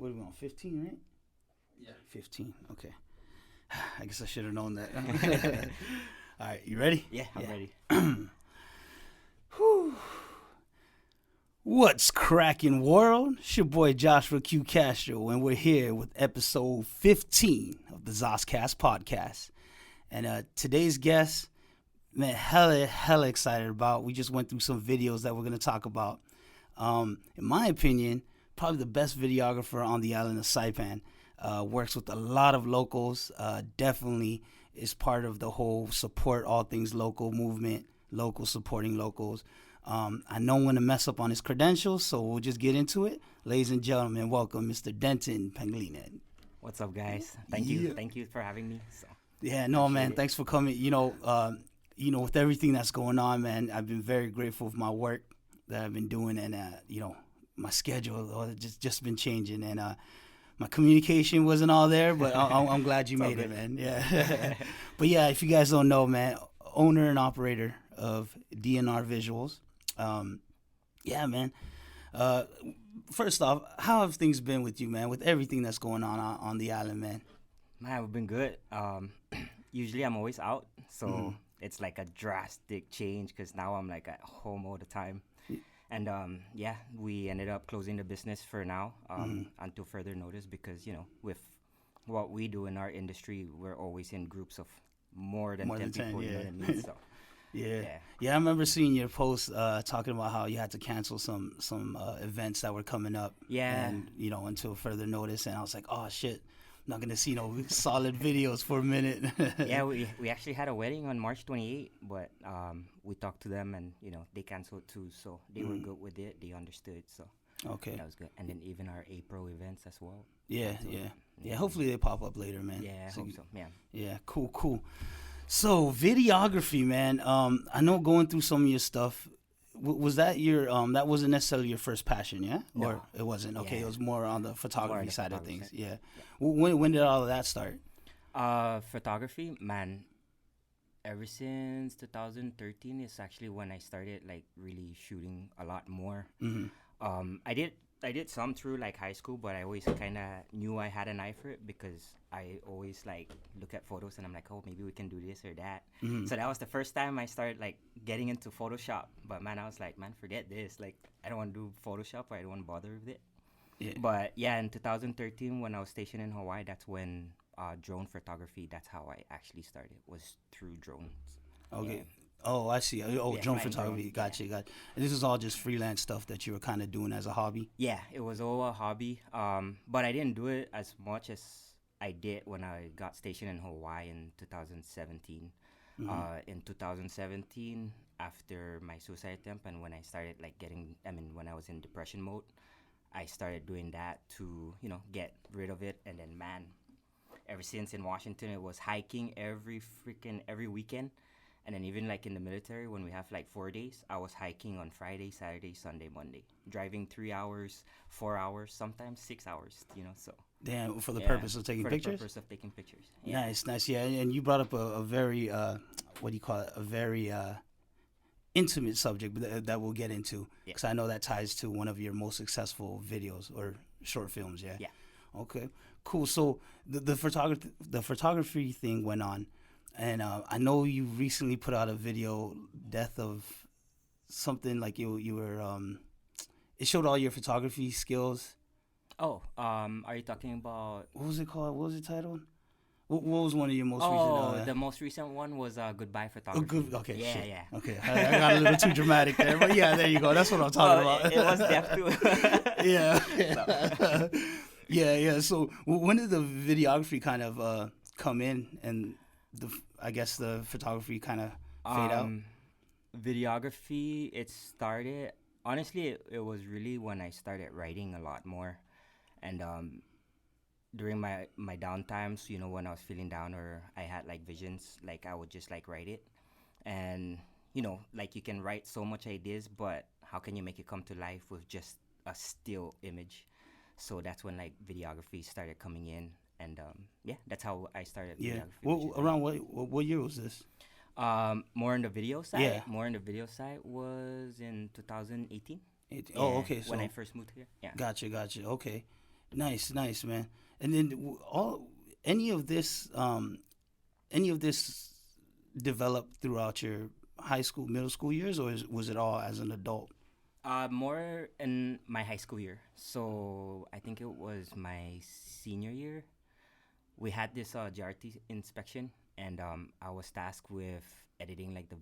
what are we on? 15, right? Yeah. 15. Okay. I guess I should have known that. All right, you ready? Yeah, I'm ready. Whew. What's cracking, world? It's your boy Joshua Q. Castro, and we're here with episode 15 of the ZosCast podcast. And today's guest, man, hella excited about. We just went through some videos that we're going to talk about. In my opinion, probably the best videographer on the island of Saipan. Works with a lot of locals. Definitely is part of the whole support all things local movement, local supporting locals. I know I'm going to mess up on his credentials, so we'll just get into it. Ladies and gentlemen, welcome Mr. Denton Pangelinan. What's up, guys? Thank you for having me. So yeah, no, man, thanks for coming. You know, with everything that's going on, man, I've been very grateful for my work that I've been doing, and my schedule just been changing, and my communication wasn't all there, but I'm glad you made it, man. Yeah. But yeah, if you guys don't know, man, owner and operator of DNR Visuals. Yeah, man. First off, how have things been with you, man, with everything that's going on the island, man? Man, we've been good. Usually I'm always out, so it's like a drastic change because now I'm like at home all the time. And we ended up closing the business for now until further notice because, with what we do in our industry, we're always in groups of more than 10 people. Yeah. You know what I mean? So, yeah. I remember seeing your post talking about how you had to cancel some events that were coming up. Yeah. And, until further notice. And I was like, oh, shit. I'm not going to see no solid videos for a minute. Yeah, we actually had a wedding on March 28th, but we talked to them and, they canceled too. So they were good with it. They understood. So okay, that was good. And then even our April events as well. Yeah. Hopefully they pop up later, man. Yeah, I hope so. Yeah. Yeah, cool. So videography, man. I know going through some of your stuff, was that your that wasn't necessarily your first passion, yeah? No. Or it wasn't? Okay, Yeah. it was more on the photography side of things. side. Yeah. When did all of that start? Photography, man, ever since 2013 is actually when I started like really shooting a lot more. I did some through like high school, but I always kind of knew I had an eye for it because I always like look at photos and I'm like, oh, maybe we can do this or that. So that was the first time I started like getting into Photoshop. But man, I was like, man, forget this. Like, I don't want to do Photoshop or I don't want to bother with it. Yeah. But yeah, in 2013 when I was stationed in Hawaii, that's when drone photography, that's how I actually started, was through drones. Okay. Yeah. Oh, I see. Oh, drone flying photography. drone, Gotcha. And this is all just freelance stuff that you were kind of doing as a hobby? Yeah, it was all a hobby. But I didn't do it as much as I did when I got stationed in Hawaii in 2017. In 2017, after my suicide attempt and when I started like when I was in depression mode, I started doing that to, get rid of it. And then, man, ever since in Washington, it was hiking every weekend. And then even like in the military, when we have like 4 days, I was hiking on Friday, Saturday, Sunday, Monday, driving 3 hours, 4 hours, sometimes 6 hours, so. Damn, for the purpose of taking pictures? For the purpose of taking pictures. Yeah. Nice. Yeah, and you brought up a very, a very intimate subject that we'll get into. Because I know that ties to one of your most successful videos or short films, yeah? Yeah. Okay, cool. So the photography thing went on. And I know you recently put out a video, death of something like you were. It showed all your photography skills. Oh, are you talking about? What was it called? What was it titled? What was one of your most recent? Oh, the most recent one was Goodbye Photography. Okay. Yeah, shit. yeah. Okay, I got a little too dramatic there, but yeah, there you go. That's what I'm talking about. It was death too. Yeah. Yeah. So when did the videography kind of come in and? I guess the photography kind of fade out? Videography, it started, honestly, it was really when I started writing a lot more. And during my downtimes, when I was feeling down or I had like visions, like I would just like write it. And, like you can write so much ideas, but how can you make it come to life with just a still image? So that's when like videography started coming in. And that's how I started. Yeah. Around what year was this? More on the video side. Yeah. More on the video side was in 2018. Oh, okay. When I first moved here. Yeah. Gotcha. Okay. Nice, man. And then all any of this, any of this developed throughout your high school, middle school years, or was it all as an adult? More in my high school year. So I think it was my senior year. We had this JRT inspection, and I was tasked with editing like the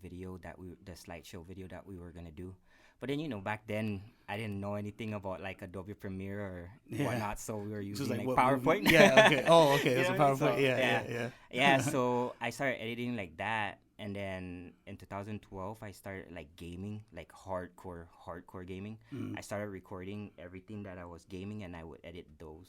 slideshow video that we were gonna do. But then back then I didn't know anything about like Adobe Premiere or Yeah. whatnot, so we were This was using like what movie? PowerPoint. Yeah. Okay. Oh, okay. You That's know a what I mean? PowerPoint. So, Yeah. yeah, Yeah. yeah. So I started editing like that, and then in 2012 I started like gaming, like hardcore gaming. Mm. I started recording everything that I was gaming, and I would edit those.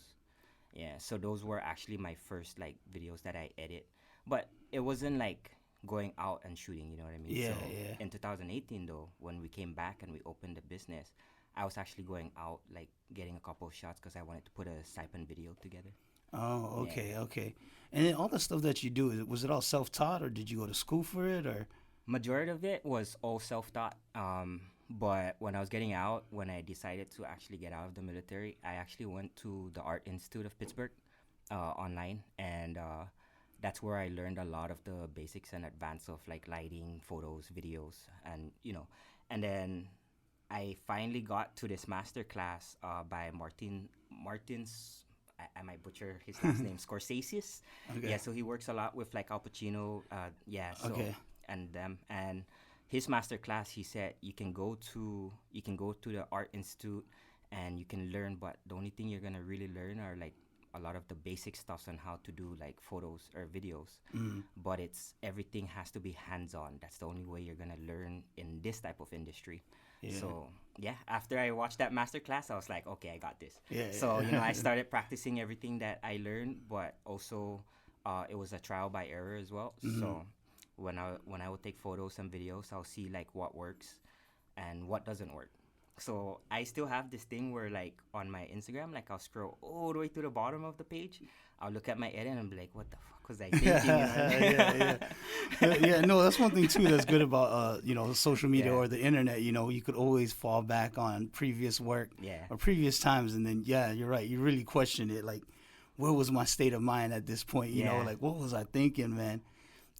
Yeah, so those were actually my first like videos that I edit, but it wasn't like going out and shooting. You know what I mean? Yeah. So Yeah. in 2018 though, when we came back and we opened the business, I was actually going out like getting a couple of shots because I wanted to put a Saipan video together. Oh, Yeah. okay, okay. And then all the stuff that you do, was it all self-taught, or did you go to school for it, or? Majority of it was all self-taught. But when I was getting out, when I decided to actually get out of the military, I actually went to the Art Institute of Pittsburgh online, and that's where I learned a lot of the basics and advance of like lighting, photos, videos, and and then I finally got to this master class by Martin's. I might butcher his last name, Scorsese. Okay. Yeah, so he works a lot with like Al Pacino. Yeah, so Okay. and them and his master class. He said you can go to the Art Institute and you can learn, but the only thing you're gonna really learn are like a lot of the basic stuff on how to do like photos or videos. Mm. But it's everything has to be hands-on. That's the only way you're gonna learn in this type of industry. Yeah. So yeah, after I watched that master class, I was like, okay, I got this. Yeah. So I started practicing everything that I learned, but also it was a trial by error as well. So when I would take photos and videos, I'll see like what works and what doesn't work. So I still have this thing where like on my Instagram, like I'll scroll all the way to the bottom of the page. I'll look at my edit and be like, what the fuck was I thinking? Yeah. No, that's one thing too that's good about social media Yeah. or the internet. You could always fall back on previous work Yeah. or previous times, and then you're right. You really question it, like, where was my state of mind at this point? Yeah. Like, what was I thinking, man?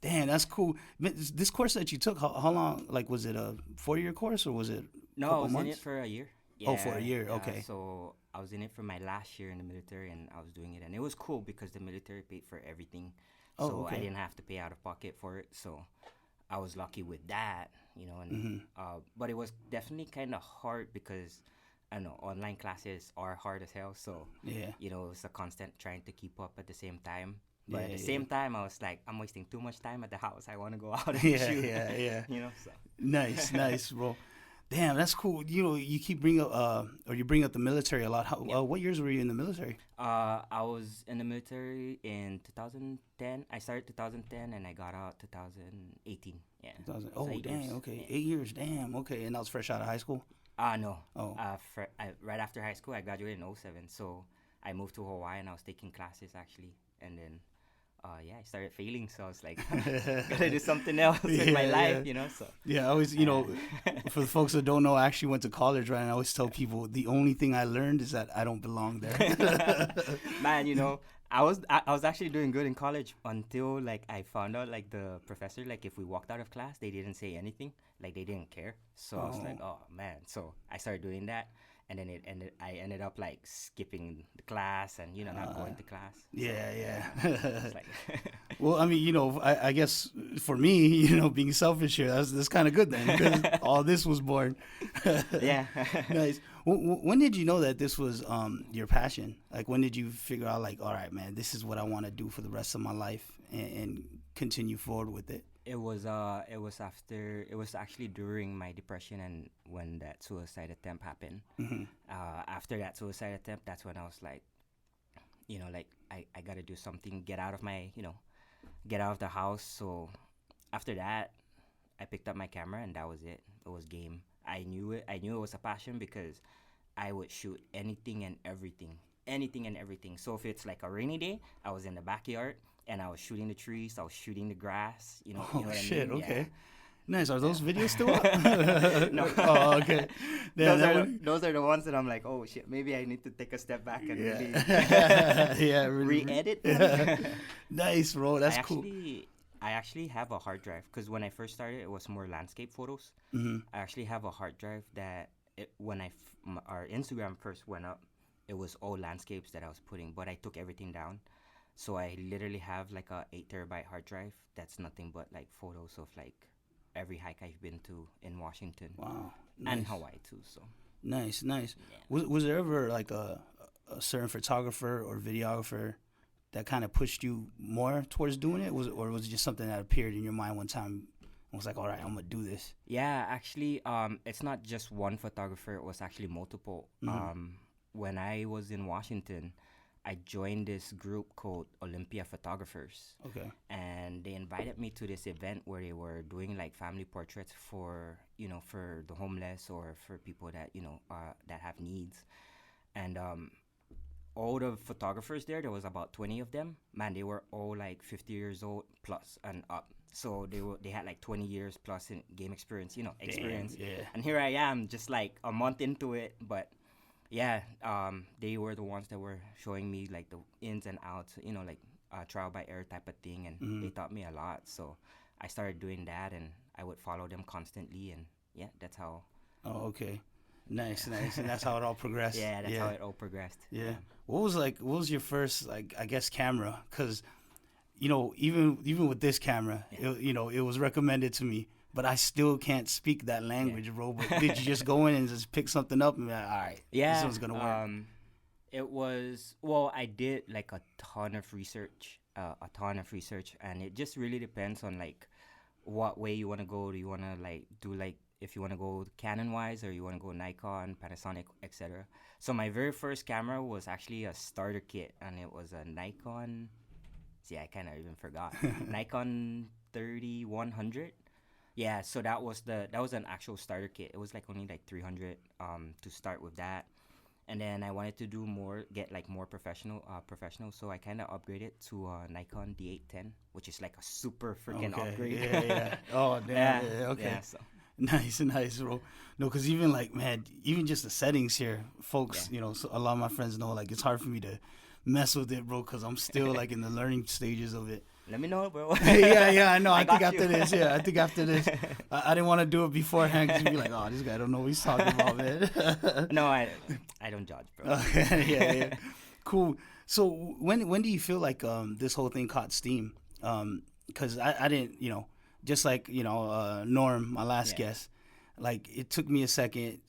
Damn, that's cool. Man, this course that you took, how long? Like, was it a 4-year course or was it a No, I couple was months? in it for a year. Oh, for a year, okay. So I was in it for my last year in the military, and I was doing it, and it was cool because the military paid for everything. Oh, So okay. I didn't have to pay out of pocket for it. So I was lucky with that, And Mm-hmm. but it was definitely kind of hard because I know online classes are hard as hell. So Yeah. it's a constant trying to keep up at the same time. But at Yeah, the yeah. same time, I was like, I'm wasting too much time at the house. I want to go out and Yeah, shoot. yeah. So. Nice, bro. Damn, that's cool. You keep bring up or you bring up the military a lot. Yeah. What years were you in the military? I was in the military in 2010. I started 2010 and I got out 2018. Yeah. 2000. So Oh, 8 dang. years. Okay, Yeah. 8 years. Damn. Okay, and that was fresh out of high school. No. Oh. Right after high school, I graduated in '07. So I moved to Hawaii and I was taking classes actually. And then, I started failing. So I was like, gotta do something else with my Yeah, life, yeah. So. Yeah, I always, for the folks that don't know, I actually went to college, right? And I always tell people the only thing I learned is that I don't belong there. Man, I was actually doing good in college until like I found out like the professor, like if we walked out of class, they didn't say anything, like they didn't care. So I was like, oh man. So I started doing that, and then I ended up like skipping the class and not going to class. Yeah. It's like Well, I mean, I guess for me, being selfish here, that's kind of good then, because all this was born. yeah. Nice. When did you know that this was your passion? Like, when did you figure out, like, all right, man, this is what I want to do for the rest of my life, and continue forward with it? It was actually during my depression and when that suicide attempt happened. Mm-hmm. After that suicide attempt, that's when I was like, like I gotta do something, get out of the house. So after that, I picked up my camera and that was it. It was game. I knew it was a passion because I would shoot anything and everything. So if it's like a rainy day, I was in the backyard and I was shooting the trees. I was shooting the grass. You know Oh, what I shit, mean? okay. Nice. Are those videos still up? No. Oh, okay. Yeah, Those are the ones that I'm like, oh shit, maybe I need to take a step back and really yeah, really, re-edit them. Nice, bro. That's cool. I actually have a hard drive because when I first started, it was more landscape photos. Mm-hmm. I actually have a hard drive that when our Instagram first went up, it was all landscapes that I was putting, but I took everything down. So I literally have like a 8 terabyte hard drive that's nothing but like photos of like every hike I've been to in Washington. Wow. Nice. And Hawaii too. So nice. yeah. Was there ever like a certain photographer or videographer that kind of pushed you more towards doing it? Or was it just something that appeared in your mind one time and was like, all right, I'm gonna do this? Yeah, actually, it's not just one photographer. It was actually multiple. Mm-hmm. When I was in Washington, I joined this group called Olympia Photographers. Okay. And they invited me to this event where they were doing like family portraits for, for the homeless or for people that, that have needs. And all the photographers there was about 20 of them. Man, they were all like 50 years old plus and up. So they had like 20 years plus in game experience, experience. Damn, yeah. And here I am just like a month into it, but yeah, they were the ones that were showing me like the ins and outs, like trial by error type of thing, and they taught me a lot. So I started doing that, and I would follow them constantly, and yeah, that's how. Oh, okay, nice, and that's how it all progressed. Yeah, that's how it all progressed. Yeah. What was your first, like, I guess, camera? Because, even with this camera, it was recommended to me. But I still can't speak that language, bro. But did you just go in and just pick something up and be like, all right, this one's going to work? It was, I did like a ton of research, and it just really depends on like what way you want to go. Do you want to like do like, if you want to go Canon-wise or you want to go Nikon, Panasonic, etc. So my very first camera was actually a starter kit, and it was a Nikon, I kind of even forgot, Nikon 3100. Yeah, so that was an actual starter kit. It was like only like 300 to start with that, and then I wanted to do more, get like more professional. So I kind of upgraded to Nikon D810, which is like a super freaking upgrade. Yeah. Oh damn. Yeah, okay. Yeah, so. Nice, bro. No, because even like, man, even just the settings here, folks. So a lot of my friends know like it's hard for me to mess with it, bro, because I'm still like in the learning stages of it. Let me know, bro. yeah, I know. I think after this, I didn't want to do it beforehand because you'd be like, oh, this guy don't know what he's talking about, man. No, I don't judge, bro. Okay, yeah. Cool. So when do you feel like this whole thing caught steam? Because I didn't, just like, Norm, my last guest, like it took me a second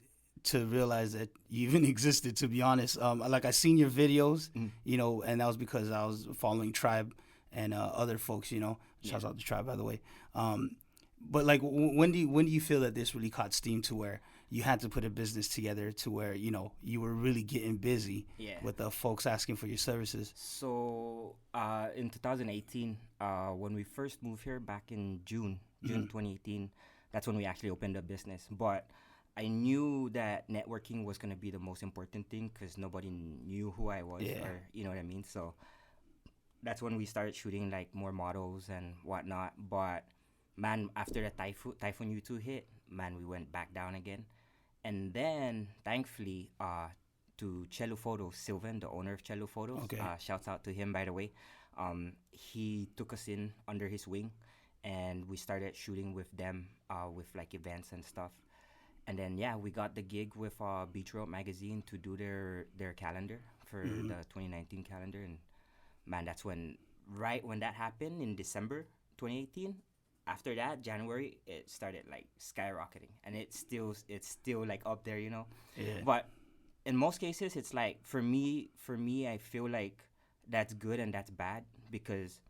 to realize that you even existed, to be honest. Like I seen your videos, and that was because I was following Tribe and other folks, shouts out to Tribe, by the way. But like, when do you feel that this really caught steam to where you had to put a business together to where, you were really getting busy with the folks asking for your services? So in 2018, when we first moved here back in June 2018, that's when we actually opened a business. But I knew that networking was going to be the most important thing because nobody knew who I was, or you know what I mean? So that's when we started shooting like more models and whatnot. But man, after the Typhoon U2 hit, man, we went back down again. And then thankfully, to Cello Photos, Sylvan, the owner of Cello Photos, shouts out to him, by the way. He took us in under his wing, and we started shooting with them with like events and stuff. And then we got the gig with Beach Road magazine to do their calendar for the 2019 calendar. And man, that's when that happened in December 2018. After that, January, it started like skyrocketing, and it's still like up there, Yeah. But in most cases, it's like for me, I feel like that's good and that's bad because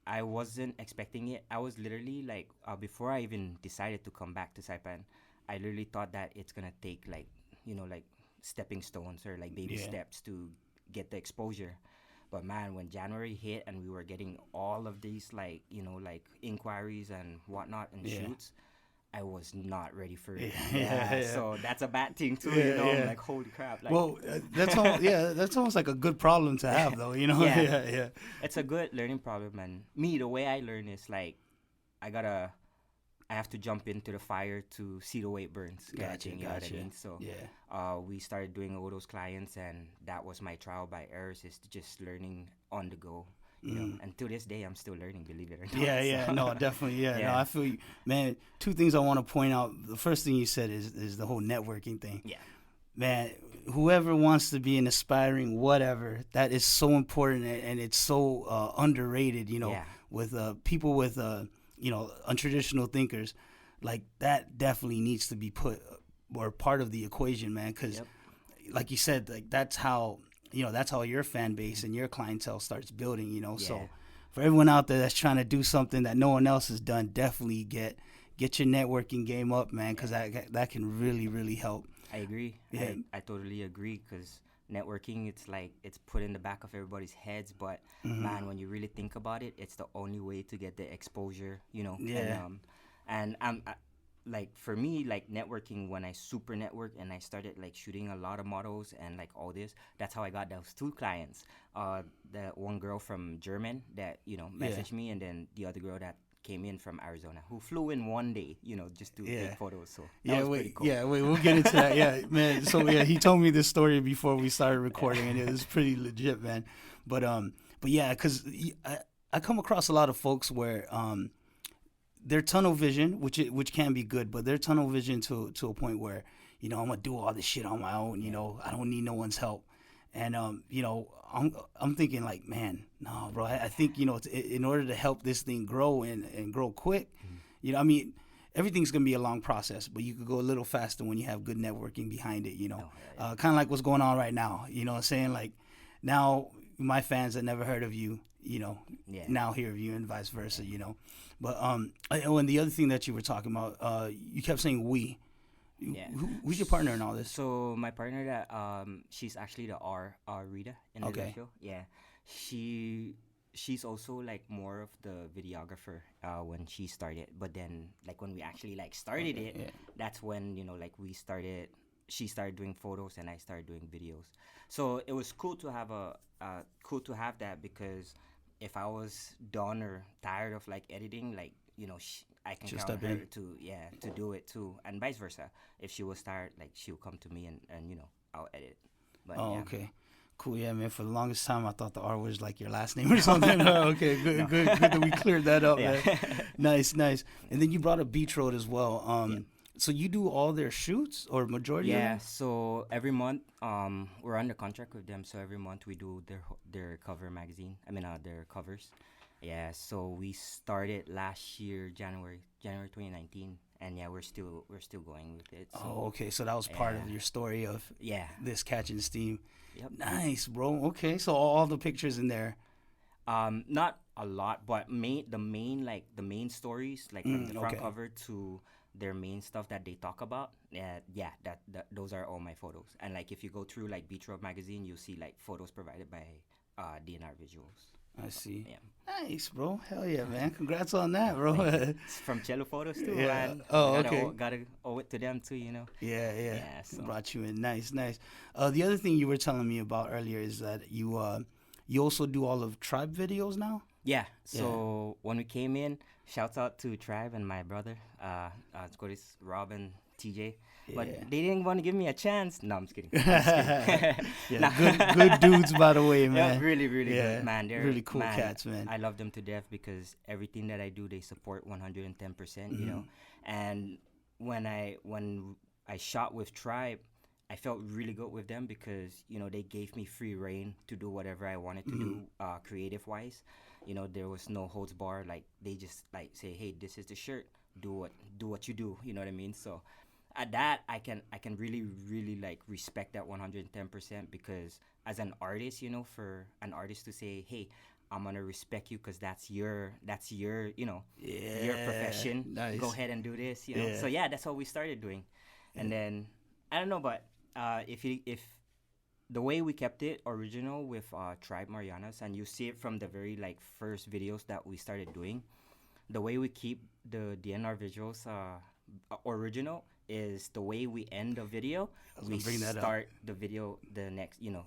I wasn't expecting it. I was literally like before I even decided to come back to Saipan, I literally thought that it's gonna take like like stepping stones or like baby steps to get the exposure. But man, when January hit and we were getting all of these like inquiries and whatnot and shoots, I was not ready for it. So that's a bad thing too, I'm like, holy crap. Like, well, that's almost like a good problem to have though, It's a good learning problem, and me, the way I learn is like I I have to jump into the fire to see the way it burns. Gotcha, You know what I gotcha. mean? So Yeah. we started doing all those clients, and that was my trial by errors, is just learning on the go. You know, and to this day, I'm still learning, believe it or not. Yeah, So, no, definitely, no, Yeah. I feel you, man. Two things I want to point out. The first thing you said is the whole networking thing. Yeah. Man, whoever wants to be an aspiring whatever, that is so important, and it's so underrated. You know, Yeah. with people with untraditional thinkers, like that definitely needs to be put or part of the equation, man. Because, Yep. like you said, like that's how your fan base and your clientele starts building. You know, so Yeah. for everyone out there that's trying to do something that no one else has done, definitely get your networking game up, man, because that can really help. I agree. Yeah. I totally agree, because networking, it's like it's put in the back of everybody's heads, but man, when you really think about it, it's the only way to get the exposure, you know. Yeah. And like for me, like networking, when I super networked and I started like shooting a lot of models and like all this, that's how I got those two clients. The one girl from German that messaged me, and then the other girl that came in from Arizona, who flew in one day, just to take photos. So that was pretty cool. We'll get into that. Yeah, man. So he told me this story before we started recording, and it was pretty legit, man. But yeah, because I come across a lot of folks where their tunnel vision, which can be good, but their tunnel vision to a point where I'm gonna do all this shit on my own. I don't need no one's help, and I'm thinking like, man, no, bro. I think in order to help this thing grow and grow quick, I mean, everything's gonna be a long process, but you could go a little faster when you have good networking behind it. Kind of like what's going on right now. You know what I'm saying? Like now, my fans that never heard of you, now hear of you, and vice versa. But and the other thing that you were talking about, you kept saying we. Yeah. Who's your partner in all this? So my partner, that she's actually the Rita in the show. Yeah, she's also like more of the videographer when she started. But then like when we actually like started it, that's when she started doing photos and I started doing videos. So it was cool to have that, because if I was done or tired of like editing, like I can She'll count step her in. to do it too, and vice versa. If she was tired, like she'll come to me and I'll edit. But Okay. Cool, yeah, man. For the longest time, I thought the R was like your last name or something. Okay, good that we cleared that up, man. Nice. And then you brought up Beach Road as well. So you do all their shoots or majority of them? Yeah, so every month, we're under contract with them. So every month we do their cover magazine. Their covers. Yeah, so we started last year, January 2019, and yeah, we're still going with it. So, okay. So that was part of your story of this catching steam. Yep. Nice, bro. Okay, so all the pictures in there. Not a lot, but the main stories, like from the front cover to their main stuff that they talk about. That those are all my photos. And like if you go through like Beach Road magazine, you'll see like photos provided by DNR Visuals. I see. Yeah. Nice, bro. Hell yeah, man. Congrats on that, bro. It's from Cello Photos too, man. Gotta owe it to them too, Yeah. So. Brought you in. Nice. The other thing you were telling me about earlier is that you also do all of Tribe videos now? Yeah. So when we came in, shouts out to Tribe and my brother, Rob and TJ. But they didn't want to give me a chance. No, I'm just kidding. Good dudes, by the way, man. Yeah, really good, man. They're really cool cats, man. I love them to death, because everything that I do, they support 110%. And when I shot with Tribe, I felt really good with them, because they gave me free reign to do whatever I wanted to do, creative wise. There was no holds bar. Like they just like say, hey, this is the shirt. Do what you do. You know what I mean? So at that, I can really like respect that 110%, because as an artist, for an artist to say, hey, I'm gonna respect you because that's your your profession. Nice. Go ahead and do this, So yeah, that's what we started doing, and then I don't know, but if the way we kept it original with Tribe Marianas, and you see it from the very like first videos that we started doing, the way we keep the DNR visuals original is the way we end the video. We start the video the next video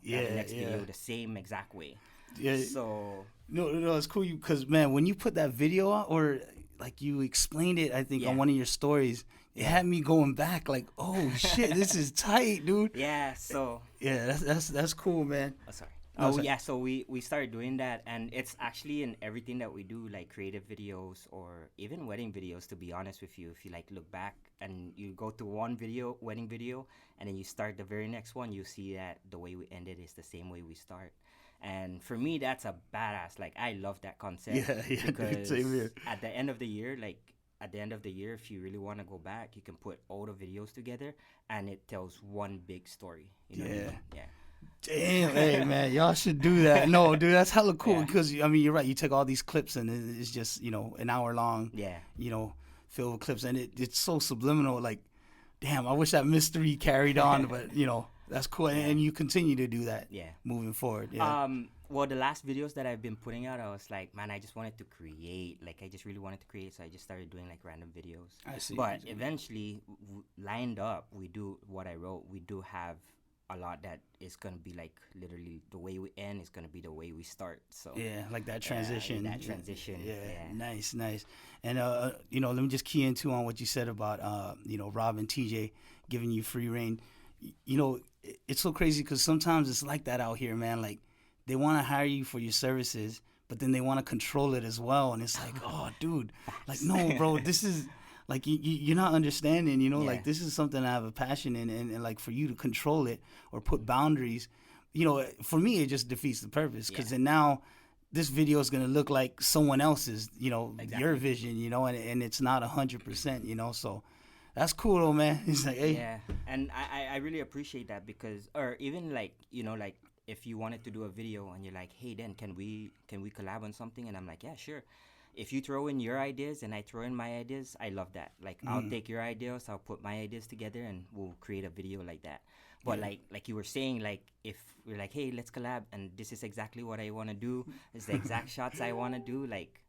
the same exact way. Yeah. So no, it's cool because man, when you put that video on, or like you explained it, I think, on Yeah. one of your stories. It Yeah. had me going back, like, oh shit, this is tight, dude. Yeah. So Yeah, that's cool, man. oh, sorry. No, Oh sorry. yeah, so we started doing that, and it's actually in everything that we do, like creative videos or even wedding videos. To be honest with you, if you like look back and you go to one video, wedding video, and then you start the very next one, you see that the way we ended is the same way we start. And for me, that's a badass. Like I love that concept Yeah, yeah, dude, because same here. at the end of the year, if you really want to go back, you can put all the videos together, and it tells one big story. You know what I Yeah. mean? Yeah. Damn, hey man, y'all should do that. No, dude, that's hella cool Yeah. because I mean, you're right. You take all these clips and it's just an hour long, Yeah. filled with clips, and it's so subliminal. Like, damn, I wish that mystery carried on, but that's cool, and you continue to do that. Yeah. Moving forward. Yeah. Well, the last videos that I've been putting out, I was like, man, I just wanted to create. Like, I just really wanted to create, so I just started doing like random videos. I see. But eventually, lined up, we do what I wrote. We do have a lot that is gonna be like literally the way we end is gonna be the way we start. So Yeah, like that transition. that transition. Yeah, Yeah. nice. And let me just key into on what you said about Rob and TJ giving you free reign. It's so crazy because sometimes it's like that out here, man. Like they want to hire you for your services, but then they want to control it as well, and it's like, oh, dude, like no, bro, this is. Like you're not understanding, like this is something I have a passion in, and like for you to control it or put boundaries, for me it just defeats the purpose because then now this video is gonna look like someone else's, your vision, and it's not 100%, so that's cool though, man. It's like, hey, Yeah, and I really appreciate that because, or even like like if you wanted to do a video and you're like, hey, then can we collab on something? And I'm like, yeah, sure. If you throw in your ideas and I throw in my ideas, I love that. Like I'll take your ideas, I'll put my ideas together, and we'll create a video like that. But like you were saying, like if we're like, hey, let's collab, and this is exactly what I want to do, it's the exact shots I want to do, like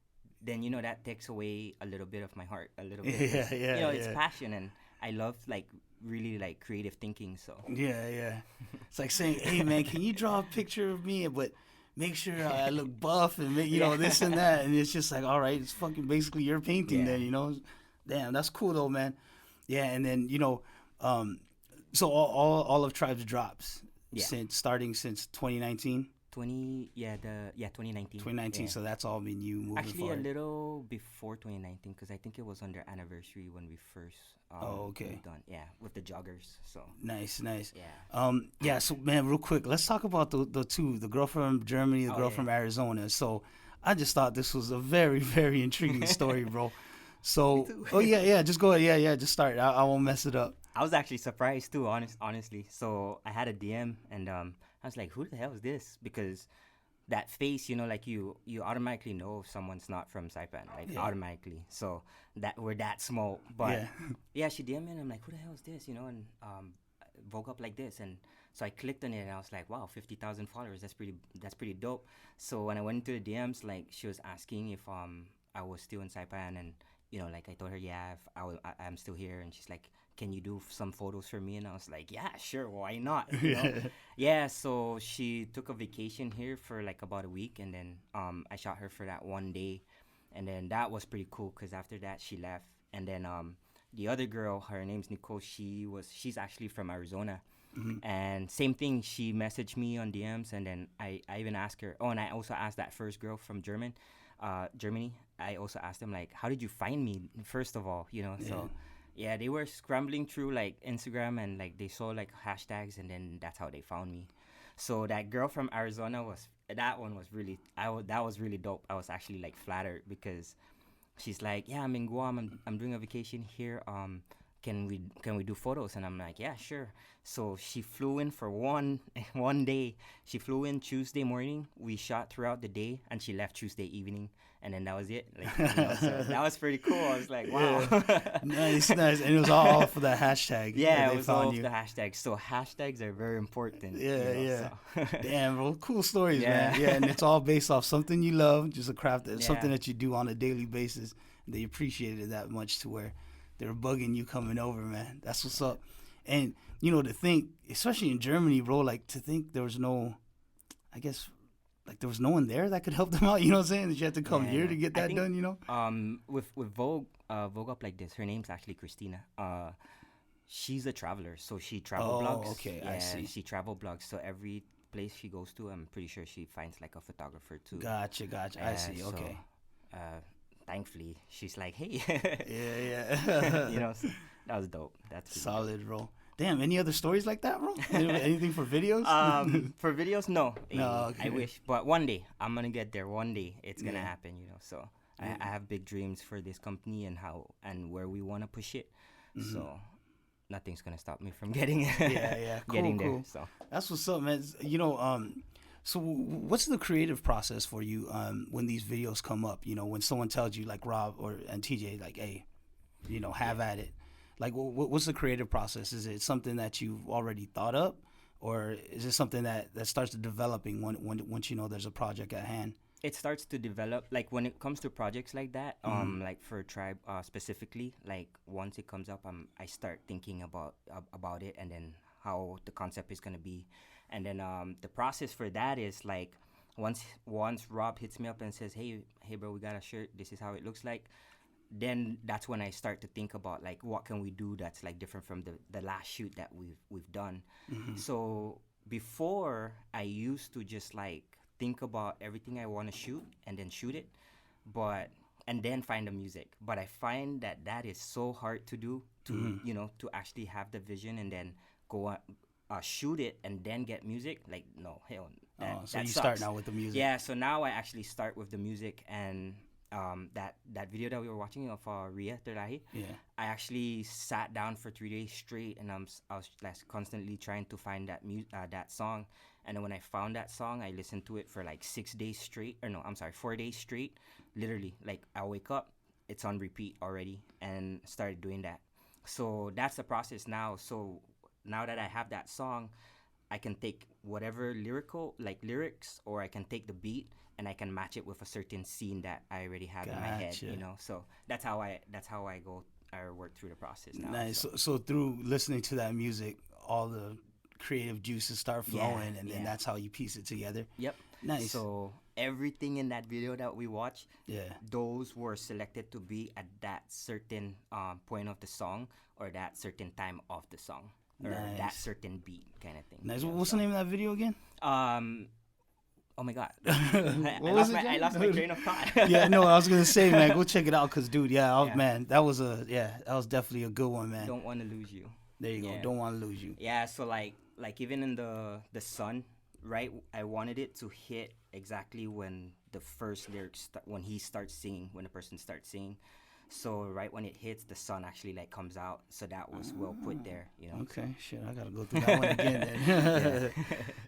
then that takes away a little bit of my heart, a little bit. It's passion, and I love like really like creative thinking. So yeah. It's like saying, hey man, can you draw a picture of me, but make sure I look buff and make, this and that. And it's just like, all right, it's fucking basically your painting then, Damn, that's cool though, man. Yeah, and then, so all of Tribes drops starting since 2019. 2019. 2019, so that's all been you moving Actually forward. a little before 2019 because I think it was on their anniversary when we first done with the joggers. So nice. Yeah. So man, real quick, let's talk about the two, the girl from Germany, the girl from Arizona. So I just thought this was a very, very intriguing story, bro. So just go ahead, just start. I won't mess it up. I was actually surprised too, honestly. So I had a DM and I was like, who the hell is this? Because that face, like you automatically know if someone's not from Saipan, like automatically. So that we're that small. But she DM'd me and I'm like, who the hell is this? And woke up like this, and so I clicked on it and I was like, wow, 50,000 followers. That's pretty dope. So when I went into the DMs, like she was asking if I was still in Saipan, and like I told her, if I'm still here, and she's like, can you do some photos for me? And I was like, yeah, sure, why not? So she took a vacation here for like about a week, and then I shot her for that one day, and then that was pretty cool because after that she left, and then the other girl, her name's Nicole, she's actually from Arizona. And same thing, she messaged me on DMs, and then I even asked her, and I also asked that first girl from Germany, I also asked them like, how did you find me, first of all, so yeah, they were scrambling through like Instagram, and like they saw like hashtags, and then that's how they found me. So that girl from Arizona was really dope. I was actually like flattered because she's like, yeah, I'm in Guam, I'm doing a vacation here, can we do photos? And I'm like, yeah, sure. So she flew in for one day. She flew in Tuesday morning, we shot throughout the day, and she left Tuesday evening, and then that was it. Like, so that was pretty cool. I was like, wow. Nice. And it was all for the hashtag. Yeah, it was all for the hashtags. So hashtags are very important. So. Damn, bro, cool stories, Yeah. man. Yeah, and it's all based off something you love, just a craft, something that you do on a daily basis. They appreciated it that much to where they were bugging you coming over, man. That's what's up. And, to think, especially in Germany, bro, like to think there was no, I guess, like there was no one there that could help them out. You know what I'm saying? That you had to come Yeah, here no. to get I that think done. You know? with Vogue Up Like This, her name's actually Christina. She's a traveler, so she travel Oh, blogs. okay, I Yeah, see. she travel blogs. So every place she goes to, I'm pretty sure she finds like a photographer too. Gotcha, gotcha. I see. So, Okay. uh, thankfully, she's like, hey, Yeah, yeah. so that was dope. That's really dope. Solid, bro. Damn, any other stories like that, bro? Anything for videos? For videos, no. No, I okay. wish, but one day I'm gonna get there. One day it's gonna Yeah. happen, So Yeah. I have big dreams for this company and how and where we want to push it. So nothing's gonna stop me from getting Yeah. Cool, getting there. cool. So That's what's up, man. So what's the creative process for you when these videos come up? When someone tells you, like Rob and TJ, like, hey, have at it. Like, what's the creative process? Is it something that you've already thought up, or is it something that starts developing once there's a project at hand? it starts to develop like when it comes to projects like that, like for Tribe specifically, like once it comes up, I start thinking about it and then how the concept is gonna be, and then the process for that is like once Rob hits me up and says, hey bro, we got a shirt, this is how it looks like, then that's when I start to think about like what can we do that's like different from the last shoot that we've done. So before, I used to just like think about everything I want to shoot and then shoot it, and then find the music. But I find that is so hard to do, to to actually have the vision and then go on, shoot it and then get music. Like, no, hell, So that you sucks. start now with the music. Yeah, so now I actually start with the music, and that video that we were watching of Ria Terahi, Yeah. I actually sat down for 3 days straight, and I was like constantly trying to find that song. And then when I found that song, I listened to it for like 6 days straight, or no, I'm sorry, 4 days straight. Literally, like I wake up, it's on repeat already, and started doing that. So that's the process now. So now that I have that song, I can take whatever lyrics, or I can take the beat and I can match it with a certain scene that I already have in my head, Gotcha. So that's how I go or work through the process now. Nice. So through listening to that music, all the creative juices start flowing, and then that's how you piece it together. Yep. Nice. So everything in that video that we watched, Yeah. those were selected to be at that certain point of the song, or that certain time of the song, or that Nice. certain beat kind of thing. Nice. you know, What's so. the name of that video again? Oh my God. What I was lost it, my John? I lost my train of thought. Yeah, no, I was gonna say, man, go check it out, cause dude, Yeah. man, that was definitely a good one, man. Don't want to lose you. There you go. Yeah. Don't want to lose you. Yeah, so like even in the sun, right? I wanted it to hit exactly when the first lyrics when he starts singing, when the person starts singing. So right when it hits, the sun actually like comes out. So that was well put there, Okay, shit, I gotta go through that one again then.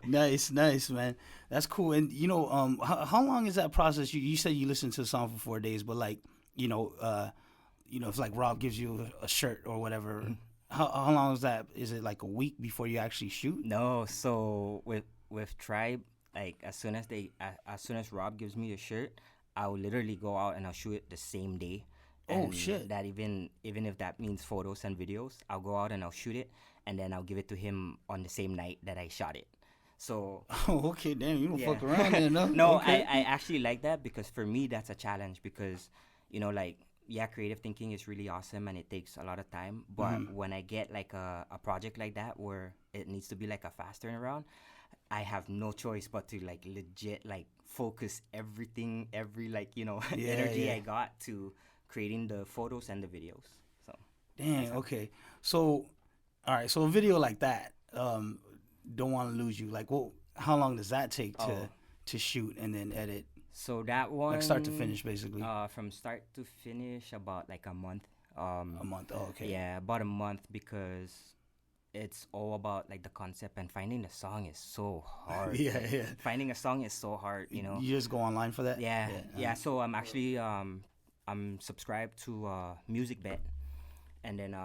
Nice, man. That's cool. And how long is that process? You said you listened to the song for 4 days, but like, if like Rob gives you a shirt or whatever, how long is that? Is it like a week before you actually shoot? No, so with Tribe, like as soon as Rob gives me a shirt, I'll literally go out and I'll shoot it the same day. Oh, And shit. That even if that means photos and videos, I'll go out and I'll shoot it, and then I'll give it to him on the same night that I shot it. So Oh, okay, damn, you don't yeah. fuck around then, no? No, Okay. I actually like that, because for me that's a challenge, because creative thinking is really awesome and it takes a lot of time, but when I get like a project like that where it needs to be like a fast turnaround, I have no choice but to like legit like focus every energy yeah. I got to creating the photos and the videos. So Dang, okay. So, all right, so a video like that, don't want to lose you. Like, how long does that take to shoot and then edit? so that one, Like start to finish, basically. from start to finish, about like a month. A month. Oh, okay. Yeah, about a month, because it's all about like the concept, and finding the song is so hard. Yeah, Like, yeah. Finding a song is so hard, You just go online for that? Yeah. So I'm actually I'm subscribed to MusicBet, and then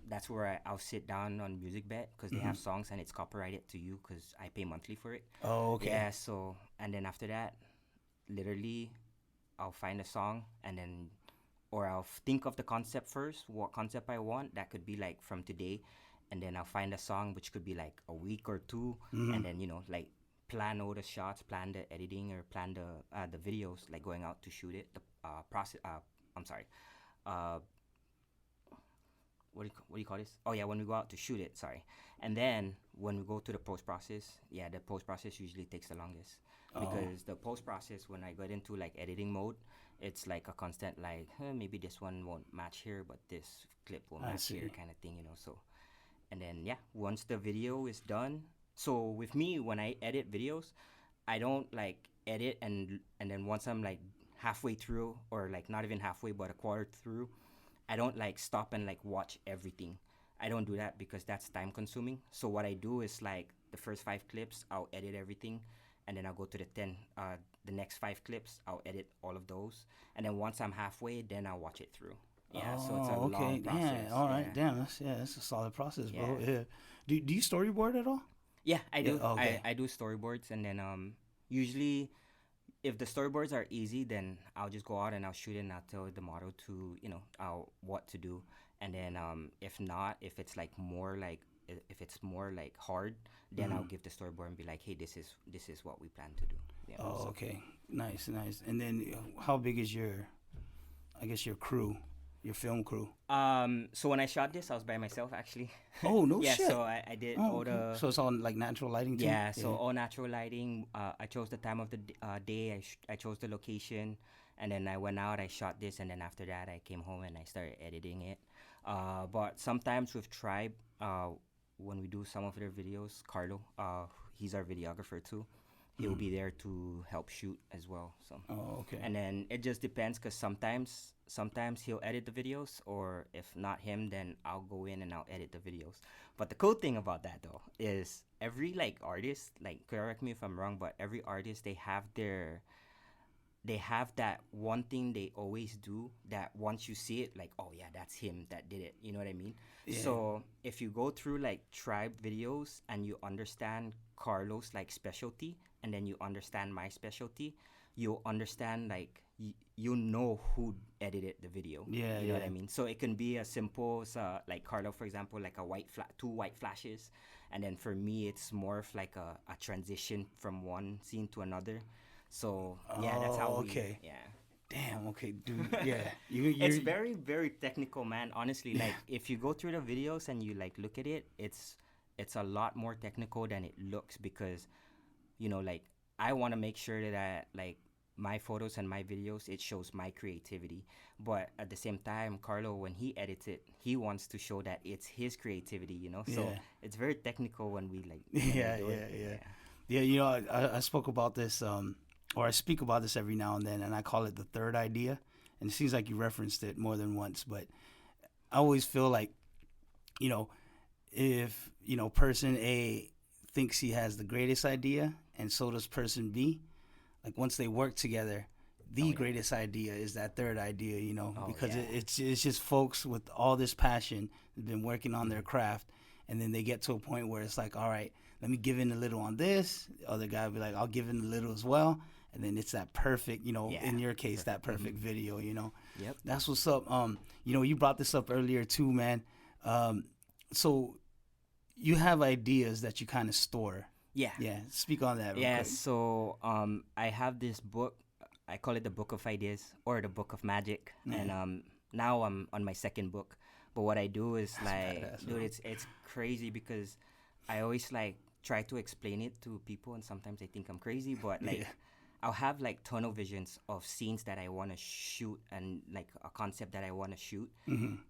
that's where I'll sit down on MusicBet, because they have songs and it's copyrighted to you, because I pay monthly for it. Oh, okay. Yeah. So, and then after that, literally, I'll find a song, and then, or I'll think of the concept first, what concept I want. That could be like from today, and then I'll find a song which could be like a week or two, and then like plan all the shots, plan the editing, or plan the videos, like going out to shoot it. The process. I'm sorry. Uh, what do you call this? Oh yeah, when we go out to shoot it. Sorry. And then when we go to the post process, yeah, the post process usually takes the longest because the post process, when I get into like editing mode, it's like a constant like maybe this one won't match here, but this clip will match here kind of thing, you know. So, and then yeah, once the video is done, so with me when I edit videos, I don't like edit and then once I'm like halfway through or like not even halfway but a quarter through, I don't like stop and like watch everything. I don't do that because that's time consuming. So what I do is like the first 5 clips, I'll edit everything, and then I'll go to the next 5 clips, I'll edit all of those, and then once I'm halfway, then I'll watch it through. Yeah, so it's a long process. Yeah, all right, yeah. damn, that's a solid process, bro. Yeah. Do you storyboard at all? Yeah, I do. Yeah, okay. I do storyboards, and then usually if the storyboards are easy, then I'll just go out and I'll shoot it and I'll tell the model to what to do, and then if not, if it's like more like if it's more like hard, then I'll give the storyboard and be like, hey, this is what we plan to do. Yeah. Oh, okay, nice. And then how big is your crew, your film crew? So when I shot this, I was by myself actually. Oh no yeah, shit. so I did all the. So it's all like natural lighting too? Yeah, so all natural lighting. I chose the time of the day. I chose the location, and then I went out. I shot this, and then after that, I came home and I started editing it. But sometimes with Tribe, when we do some of their videos, Carlo, he's our videographer too. He'll be there to help shoot as well. So. Oh, okay. And then it just depends, cause sometimes he'll edit the videos, or if not him, then I'll go in and I'll edit the videos. But the cool thing about that though is every like artist, like correct me if I'm wrong, but every artist they have that one thing they always do that once you see it, like, oh yeah, that's him that did it. You know what I mean? Yeah. So if you go through like Tribe videos and you understand Carlos like specialty, and then you understand my specialty, you'll understand like you know who edited the video. Yeah, you know what I mean? So it can be as simple as like Carlo, for example, like two white flashes, and then for me it's more of like a transition from one scene to another. So yeah, that's how we. Okay. Yeah. Damn. Okay, dude. Yeah. It's very very technical, man. Honestly, like if you go through the videos and you like look at it, it's a lot more technical than it looks because, like I want to make sure that like my photos and my videos, it shows my creativity. But at the same time, Carlo, when he edits it, he wants to show that it's his creativity, So it's very technical when we like. Yeah. I spoke about this, or I speak about this every now and then, and I call it the third idea. And it seems like you referenced it more than once, but I always feel like, if, person A thinks he has the greatest idea, and so does person B, like once they work together, the greatest idea is that third idea, because it's just folks with all this passion have been working on their craft, and then they get to a point where it's like, all right, let me give in a little on this. The other guy will be like, I'll give in a little as well. And then it's that perfect, in your case, that perfect video, Yep. That's what's up. You brought this up earlier too, man. So you have ideas that you kind of store. Yeah. Yeah. Speak on that real quick. So I have this book. I call it the Book of Ideas or the Book of Magic. And now I'm on my second book. But what I do is dude, it's crazy because I always like try to explain it to people, and sometimes they think I'm crazy, but like I'll have like tunnel visions of scenes that I want to shoot and like a concept that I want to shoot.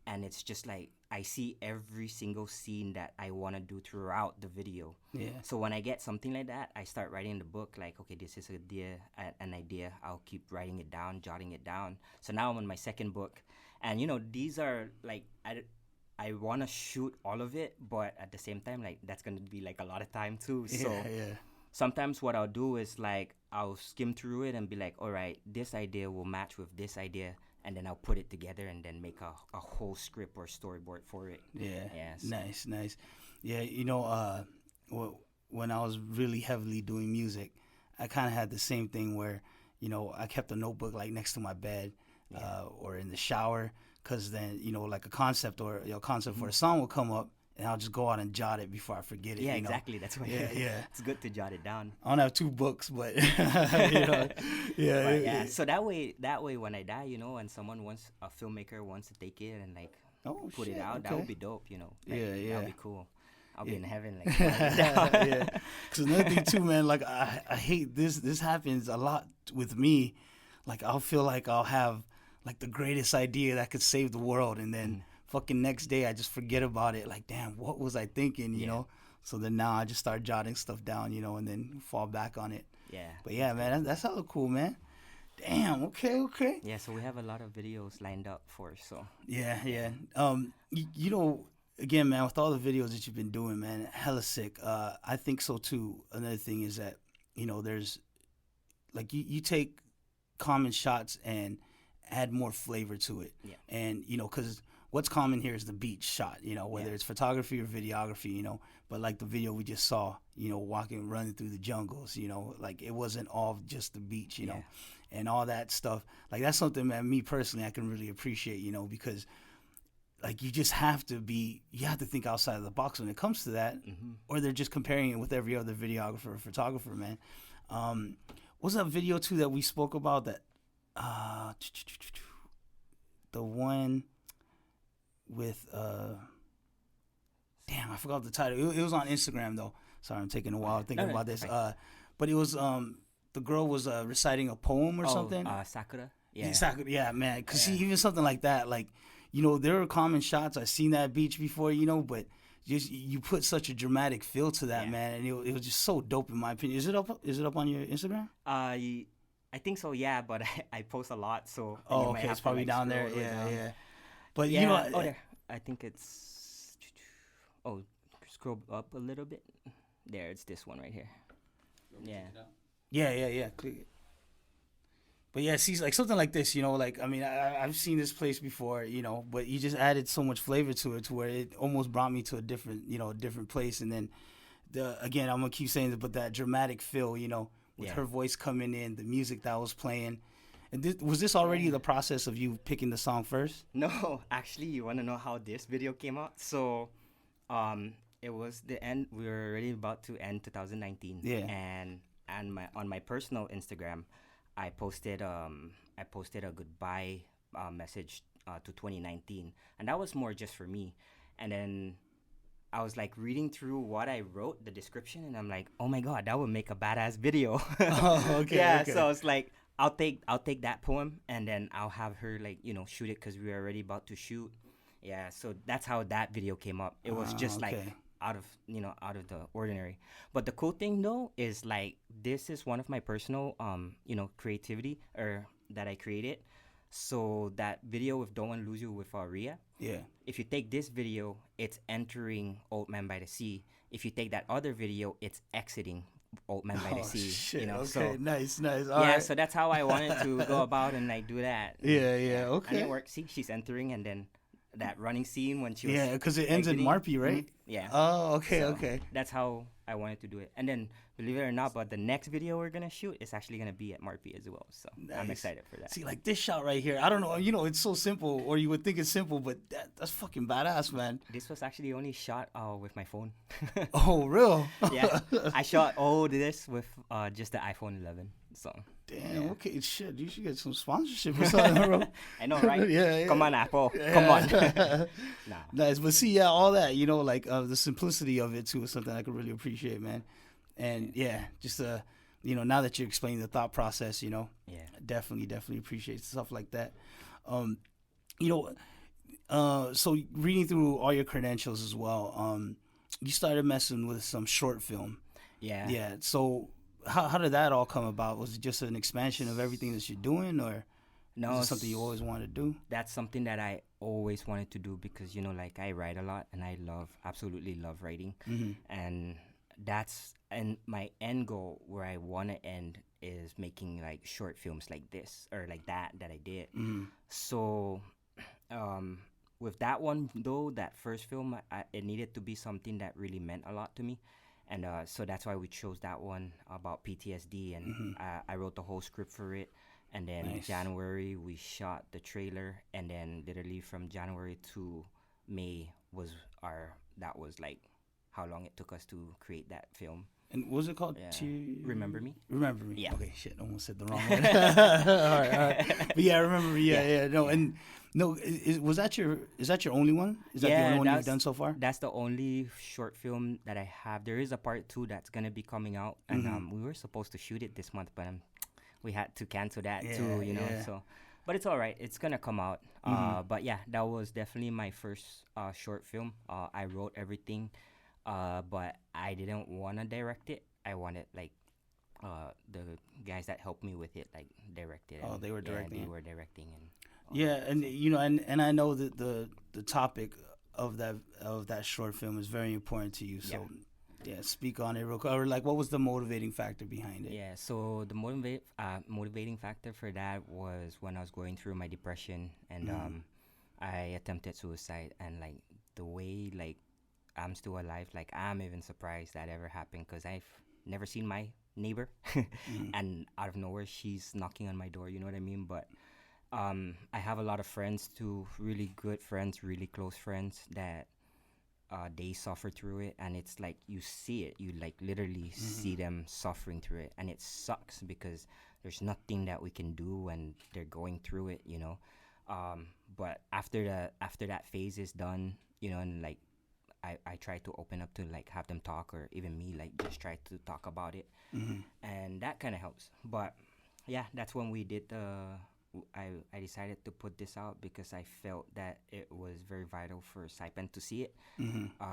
And it's just like I see every single scene that I want to do throughout the video. Yeah. So when I get something like that, I start writing the book like, okay, this is an idea. I'll keep writing it down, jotting it down. So now I'm on my second book. And, these are like, I want to shoot all of it, but at the same time, like that's going to be like a lot of time too. So sometimes what I'll do is like I'll skim through it and be like, all right, this idea will match with this idea, and then I'll put it together and then make a whole script or storyboard for it. So. Nice. Yeah, when I was really heavily doing music, I kind of had the same thing where, I kept a notebook like next to my bed or in the shower, because then, like a concept or concept for a song will come up, and I'll just go out and jot it before I forget it. Yeah, you know? exactly. That's why. Yeah. It's good to jot it down. I don't have 2 books, but you know, yeah, But yeah, so that way, when I die, and someone a filmmaker wants to take it and like oh put shit, it out, that okay. would be dope. Like, Yeah. that'd be cool. I'll be Yeah. in heaven, like. Writing it down. Yeah, because another thing too, man. Like I hate this. This happens a lot with me. Like I'll feel like I'll have like the greatest idea that could save the world, and then fucking next day I just forget about it. Like, damn, what was I thinking? You know. So then now I just start jotting stuff down, and then fall back on it. Yeah. But yeah, man, that's hella cool, man. Damn. Okay. Yeah, so we have a lot of videos lined up for us, so. Yeah. Again, man, with all the videos that you've been doing, man, hella sick. I think so too. Another thing is that, there's like you take common shots and add more flavor to it. Yeah. And, because what's common here is the beach shot, whether it's photography or videography, but like the video we just saw, running through the jungles, like it wasn't all just the beach, and all that stuff. Like that's something that me personally, I can really appreciate, because like you have to think outside of the box when it comes to that, or they're just comparing it with every other videographer or photographer, man. What's that video too that we spoke about that, the one with, damn, I forgot the title. It was on Instagram though. Sorry, I'm taking a while thinking about this. But it was, the girl was reciting a poem or something. Sakura? Yeah. Sakura, yeah, man. Because see, even something like that, like, there are common shots. I've seen that beach before, but just you put such a dramatic feel to that, man, and it was just so dope in my opinion. Is it up on your Instagram? I think so, yeah, but I post a lot, so. Oh, okay, it's probably down there. Yeah. But yeah, there. I think it's. Oh, scroll up a little bit. There, it's this one right here. Yeah. Click it. But yeah, see, like something like this, like, I mean, I've seen this place before, but you just added so much flavor to it to where it almost brought me to a different place. And then, again, I'm going to keep saying it, but that dramatic feel, with her voice coming in, the music that was playing. And was this already the process of you picking the song first? No, actually, you want to know how this video came out? So, it was the end. We were already about to end 2019. Yeah. And on my personal Instagram, I posted a goodbye message to 2019, and that was more just for me. And then I was like reading through what I wrote, the description, and I'm like, oh my god, that would make a badass video. Oh, okay. Yeah, okay. so I was like, I'll take that poem, and then I'll have her like shoot it because we were already about to shoot. Yeah, so that's how that video came up. It was just like out of the ordinary. But the cool thing though is like this is one of my personal creativity or that I created. So that video with Don't Want to Lose You with Ria. Yeah. If you take this video, it's entering Old Man by the Sea. If you take that other video, it's exiting Old Man by the Sea. Shit. Okay. So Nice. All right. So that's how I wanted to go about and like do that. Yeah. Okay. And it worked. See, she's entering, and then that running scene when she was because it ends in Marpy, right? Yeah. Oh, okay. So Okay. That's how I wanted to do it. And then, believe it or not, but the next video we're gonna shoot is actually gonna be at Marpy as well. So I'm excited for that. See, like this shot right here, I don't know, it's so simple, or you would think it's simple, but that's fucking badass, man. This was actually only shot with my phone. Oh, real? Yeah, I shot all this with just the iPhone 11. So. Damn. Okay. Shit. You should get some sponsorship or something, bro. I know, right? Yeah. Come on, Apple. Yeah. Come on. Nah. Nice, but see, all that, like the simplicity of it too is something I could really appreciate, man. And just now that you're explaining the thought process, definitely appreciate stuff like that. So reading through all your credentials as well, you started messing with some short film. Yeah. Yeah. So how did that all come about? Was it just an expansion of everything that you're doing, or no, is it something you always wanted to do? That's something that I always wanted to do because like I write a lot and I absolutely love writing, and my end goal where I want to end is making like short films like this or like that I did. So, with that one though, that first film, it needed to be something that really meant a lot to me. And so that's why we chose that one about PTSD, and I wrote the whole script for it. And then in January, we shot the trailer, and then literally from January to May was that was like how long it took us to create that film. And what was it called? Yeah. To Remember Me? Remember Me. Yeah. Okay, shit, I almost said the wrong one. All right, all right. But yeah, Remember Me. Yeah. No, and no, is that your only one? Is that the only one you've done so far? That's the only short film that I have. There is a part 2 that's gonna be coming out, and we were supposed to shoot it this month, but we had to cancel that too. You know, so. But it's all right. It's gonna come out. But yeah, that was definitely my first short film. I wrote everything, but I didn't wanna direct it. I wanted like the guys that helped me with it like directed. Oh, they were directing. Yeah, they were directing and. Yeah, and you know, and I know that the topic of that short film is very important to you. So, yeah, speak on it real quick. Or like, what was the motivating factor behind it? Yeah, so the motivating factor for that was when I was going through my depression and I attempted suicide, and like the way like I'm still alive, like I'm even surprised that ever happened because I've never seen my neighbor, and out of nowhere she's knocking on my door. You know what I mean? But I have a lot of friends too, really good friends, really close friends that they suffer through it, and it's like you see it, you like literally see them suffering through it, and it sucks because there's nothing that we can do when they're going through it, you know. But after that phase is done, you know, and like I try to open up to like have them talk, or even me like just try to talk about it, and that kind of helps. But yeah, that's when we did I decided to put this out because I felt that it was very vital for Saipan to see it.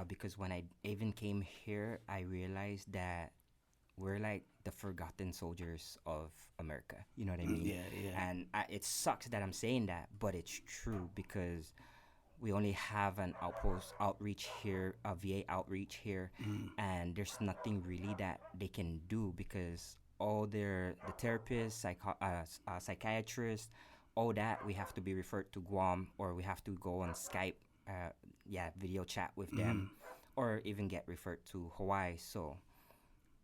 Because when I even came here, I realized that we're like the forgotten soldiers of America. You know what I mean? Yeah. And it sucks that I'm saying that, but it's true because we only have an outreach here, a VA outreach here, and there's nothing really that they can do because all the therapists, psychiatrists, all that we have to be referred to Guam, or we have to go on Skype, video chat with them, or even get referred to Hawaii. So,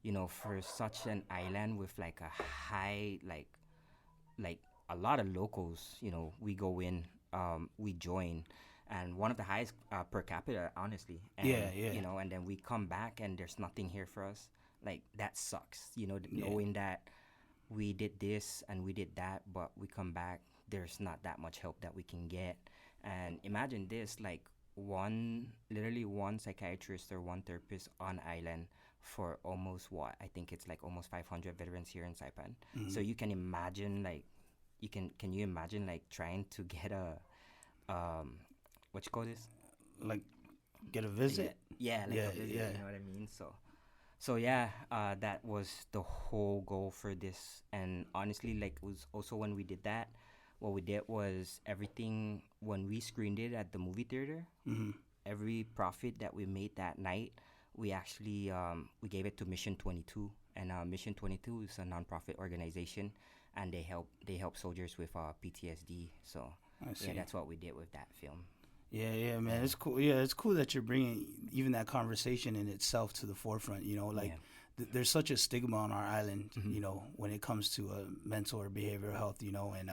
you know, for such an island with like a high, like a lot of locals, you know, we go in, we join, and one of the highest per capita, honestly. And, you know, and then we come back and there's nothing here for us. Like that sucks, you know, knowing that we did this and we did that, but we come back, there's not that much help that we can get. And imagine this, like literally one psychiatrist or one therapist on island for almost what I think it's like almost 500 veterans here in Saipan. So you can imagine like can you imagine like trying to get a what you call this, like get a visit? Yeah, like a visit, you know what I mean? So yeah, that was the whole goal for this. And honestly, like it was also when we did that, what we did was everything when we screened it at the movie theater, every profit that we made that night, we actually we gave it to Mission 22. And Mission 22 is a nonprofit organization, and they help soldiers with PTSD. So yeah, that's what we did with that film. Yeah, man, it's cool. Yeah, it's cool that you're bringing even that conversation in itself to the forefront. You know, like there's such a stigma on our island, you know, when it comes to mental or behavioral health. You know, and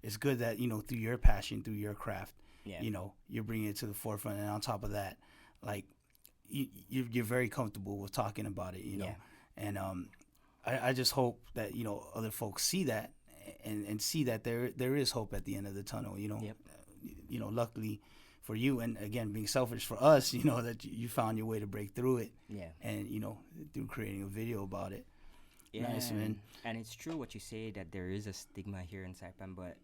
it's good that, you know, through your passion, through your craft, you know, you're bringing it to the forefront. And on top of that, like you're very comfortable with talking about it. You know, and I just hope that, you know, other folks see that and see that there is hope at the end of the tunnel. You know, you know, luckily for you, and again, being selfish for us, you know, that you found your way to break through it. And, you know, through creating a video about it. Nice, man. And it's true what you say, that there is a stigma here in Saipan, but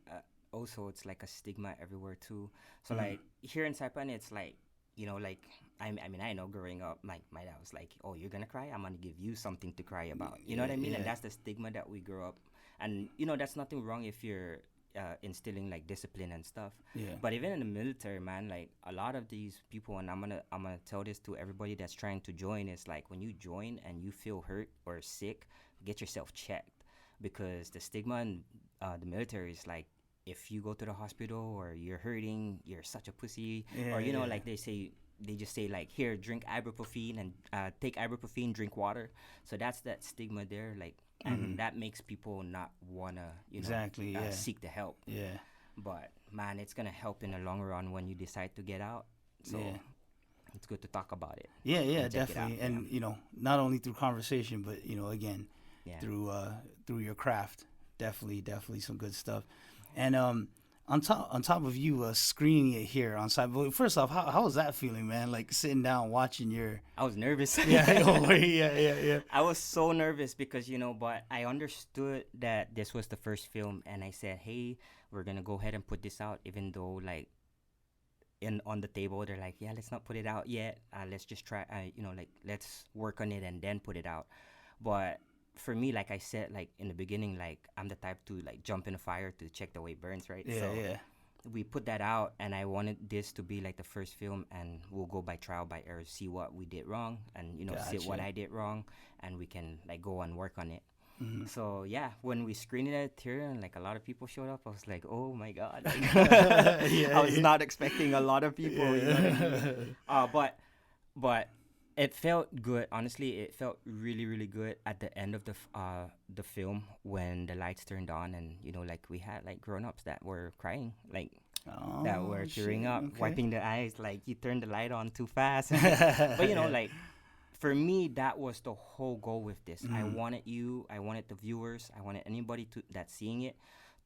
also it's like a stigma everywhere too. So like here in Saipan, it's like, you know, like I mean, I know growing up, like my dad was like, "Oh, you're gonna cry? I'm gonna give you something to cry about." You know what I mean? And that's the stigma that we grow up. And you know, that's nothing wrong if you're instilling like discipline and stuff. But even in the military, man, like a lot of these people, and I'm gonna tell this to everybody that's trying to join, is like when you join and you feel hurt or sick, get yourself checked, because the stigma in the military is like, if you go to the hospital or you're hurting, you're such a pussy, or you know, like they just say like, here, drink ibuprofen and take ibuprofen, drink water. So that's that stigma there, like, and that makes people not wanna, you know, seek the help. But man, it's gonna help in the long run when you decide to get out. So it's good to talk about it. Yeah, And check it out, definitely. And not only through conversation, but again, yeah. through your craft. Definitely some good stuff. And on top of you screening it here on site. But first off, how was that feeling, man? Like sitting down watching your. I was nervous. Yeah. I was so nervous because but I understood that this was the first film, and I said, hey, we're gonna go ahead and put this out, even though like on the table they're like, yeah, let's not put it out yet. Let's just try. Like let's work on it and then put it out. But for me, like I said, like in the beginning, like I'm the type to like jump in the fire to check the way it burns, right? Yeah, so yeah. we put that out, and I wanted this to be like the first film, and we'll go by trial by error, see what we did wrong, and see what I did wrong, and we can like go and work on it. Mm-hmm. So yeah, when we screened it at theater and like a lot of people showed up, I was like, oh my god, like, I was not expecting a lot of people. You know what I mean? But it felt good. Honestly, it felt really, really good at the end of the film when the lights turned on, and like we had like grown-ups that were crying, like that were tearing up, okay. wiping their eyes, like you turned the light on too fast. But like for me, that was the whole goal with this. I wanted the viewers, I wanted anybody that's seeing it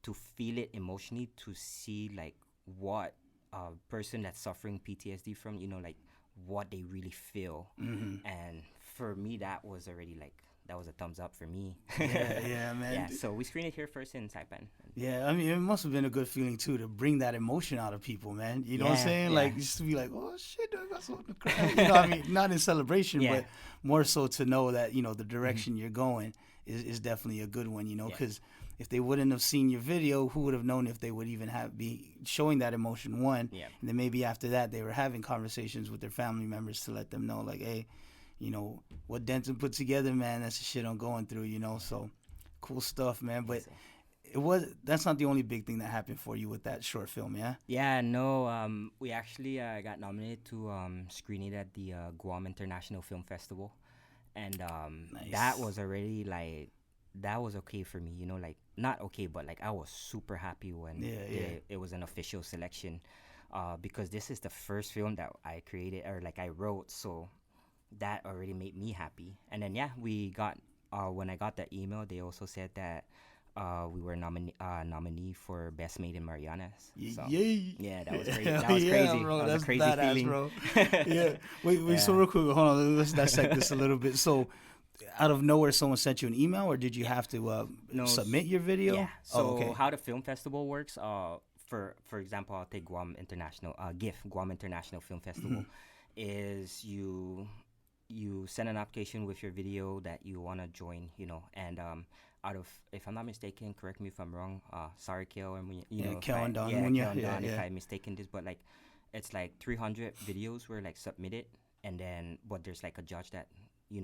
to feel it emotionally, to see like what a person that's suffering PTSD from, like what they really feel. And for me, that was already like, that was a thumbs up for me. Yeah, man. Yeah, so we screened it here first in Saipan. Yeah, I mean, it must have been a good feeling too to bring that emotion out of people, man. You know what I'm saying? Yeah. Like just to be like, oh shit, I got something to cry. I mean, not in celebration, but more so to know that the direction you're going is definitely a good one. Because if they wouldn't have seen your video, who would have known if they would even be showing that emotion? One, and then maybe after that they were having conversations with their family members to let them know, like, hey, what Denton put together, man, that's the shit I'm going through. So cool stuff, man. But that's not the only big thing that happened for you with that short film, yeah? Yeah, no, we actually got nominated to screen it at the Guam International Film Festival, and Nice. that was already like, that was okay for me, like not okay, but like I was super happy when it was an official selection, because this is the first film that I created or like I wrote, so that already made me happy. And then we got when I got that email, they also said that we were nominee for Best Made in Marianas. So, yeah, that was crazy. That was crazy. Bro, that was that's a crazy badass, feeling. bro. Yeah. Wait. So real quick, hold on. Let's dissect this a little bit. So, out of nowhere, someone sent you an email, or did you have to submit your video? Yeah. So okay. how the film festival works? For example, I'll take Guam International, Guam International Film Festival, is you send an application with your video that you want to join, and out of, if I'm not mistaken, correct me if I'm wrong, sorry, Kale, and Kale and Don, if I'm mistaken this, but like it's like 300 videos were like submitted, and then but there's like a judge that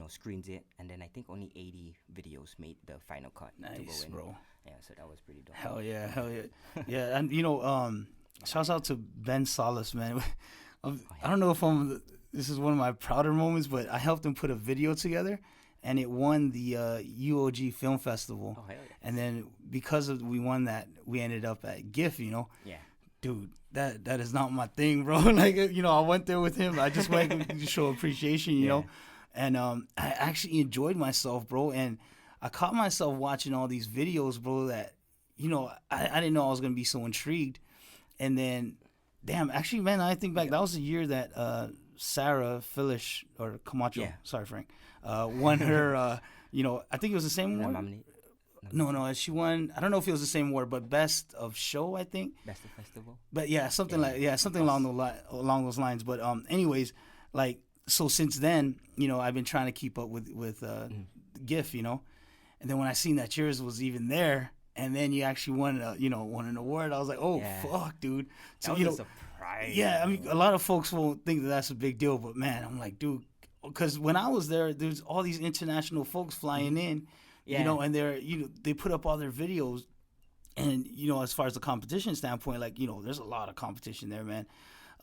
screens it, and then I think only 80 videos made the final cut. Nice, to go in. bro. Yeah, so that was pretty dope. Hell yeah. Yeah, and shouts out to Ben Salas, man. I don't know if this is one of my prouder moments, but I helped him put a video together, and it won the UOG Film Festival. Oh, hell yeah. And then because we won that, we ended up at GIF, Yeah. Dude, that is not my thing, bro. Like, I went there with him. I just went to show appreciation, you know. And I actually enjoyed myself, bro. And I caught myself watching all these videos, bro, that, I didn't know I was going to be so intrigued. And then, damn, actually, man, I think back, that was the year that Sarah Philish, or Camacho, sorry, Frank, won her, I think it was the same award. No, she won, I don't know if it was the same award, but Best of Show, I think. Best of Festival? But something along those lines. But anyways, like, so since then, I've been trying to keep up with GIF, and then when I seen that yours was even there, and then you actually won an award, I was like, oh fuck, dude. So that was a surprise. Yeah, I mean, a lot of folks won't think that that's a big deal, but man, I'm like, dude, because when I was there's all these international folks flying in, and they're they put up all their videos, and as far as the competition standpoint, like there's a lot of competition there, man.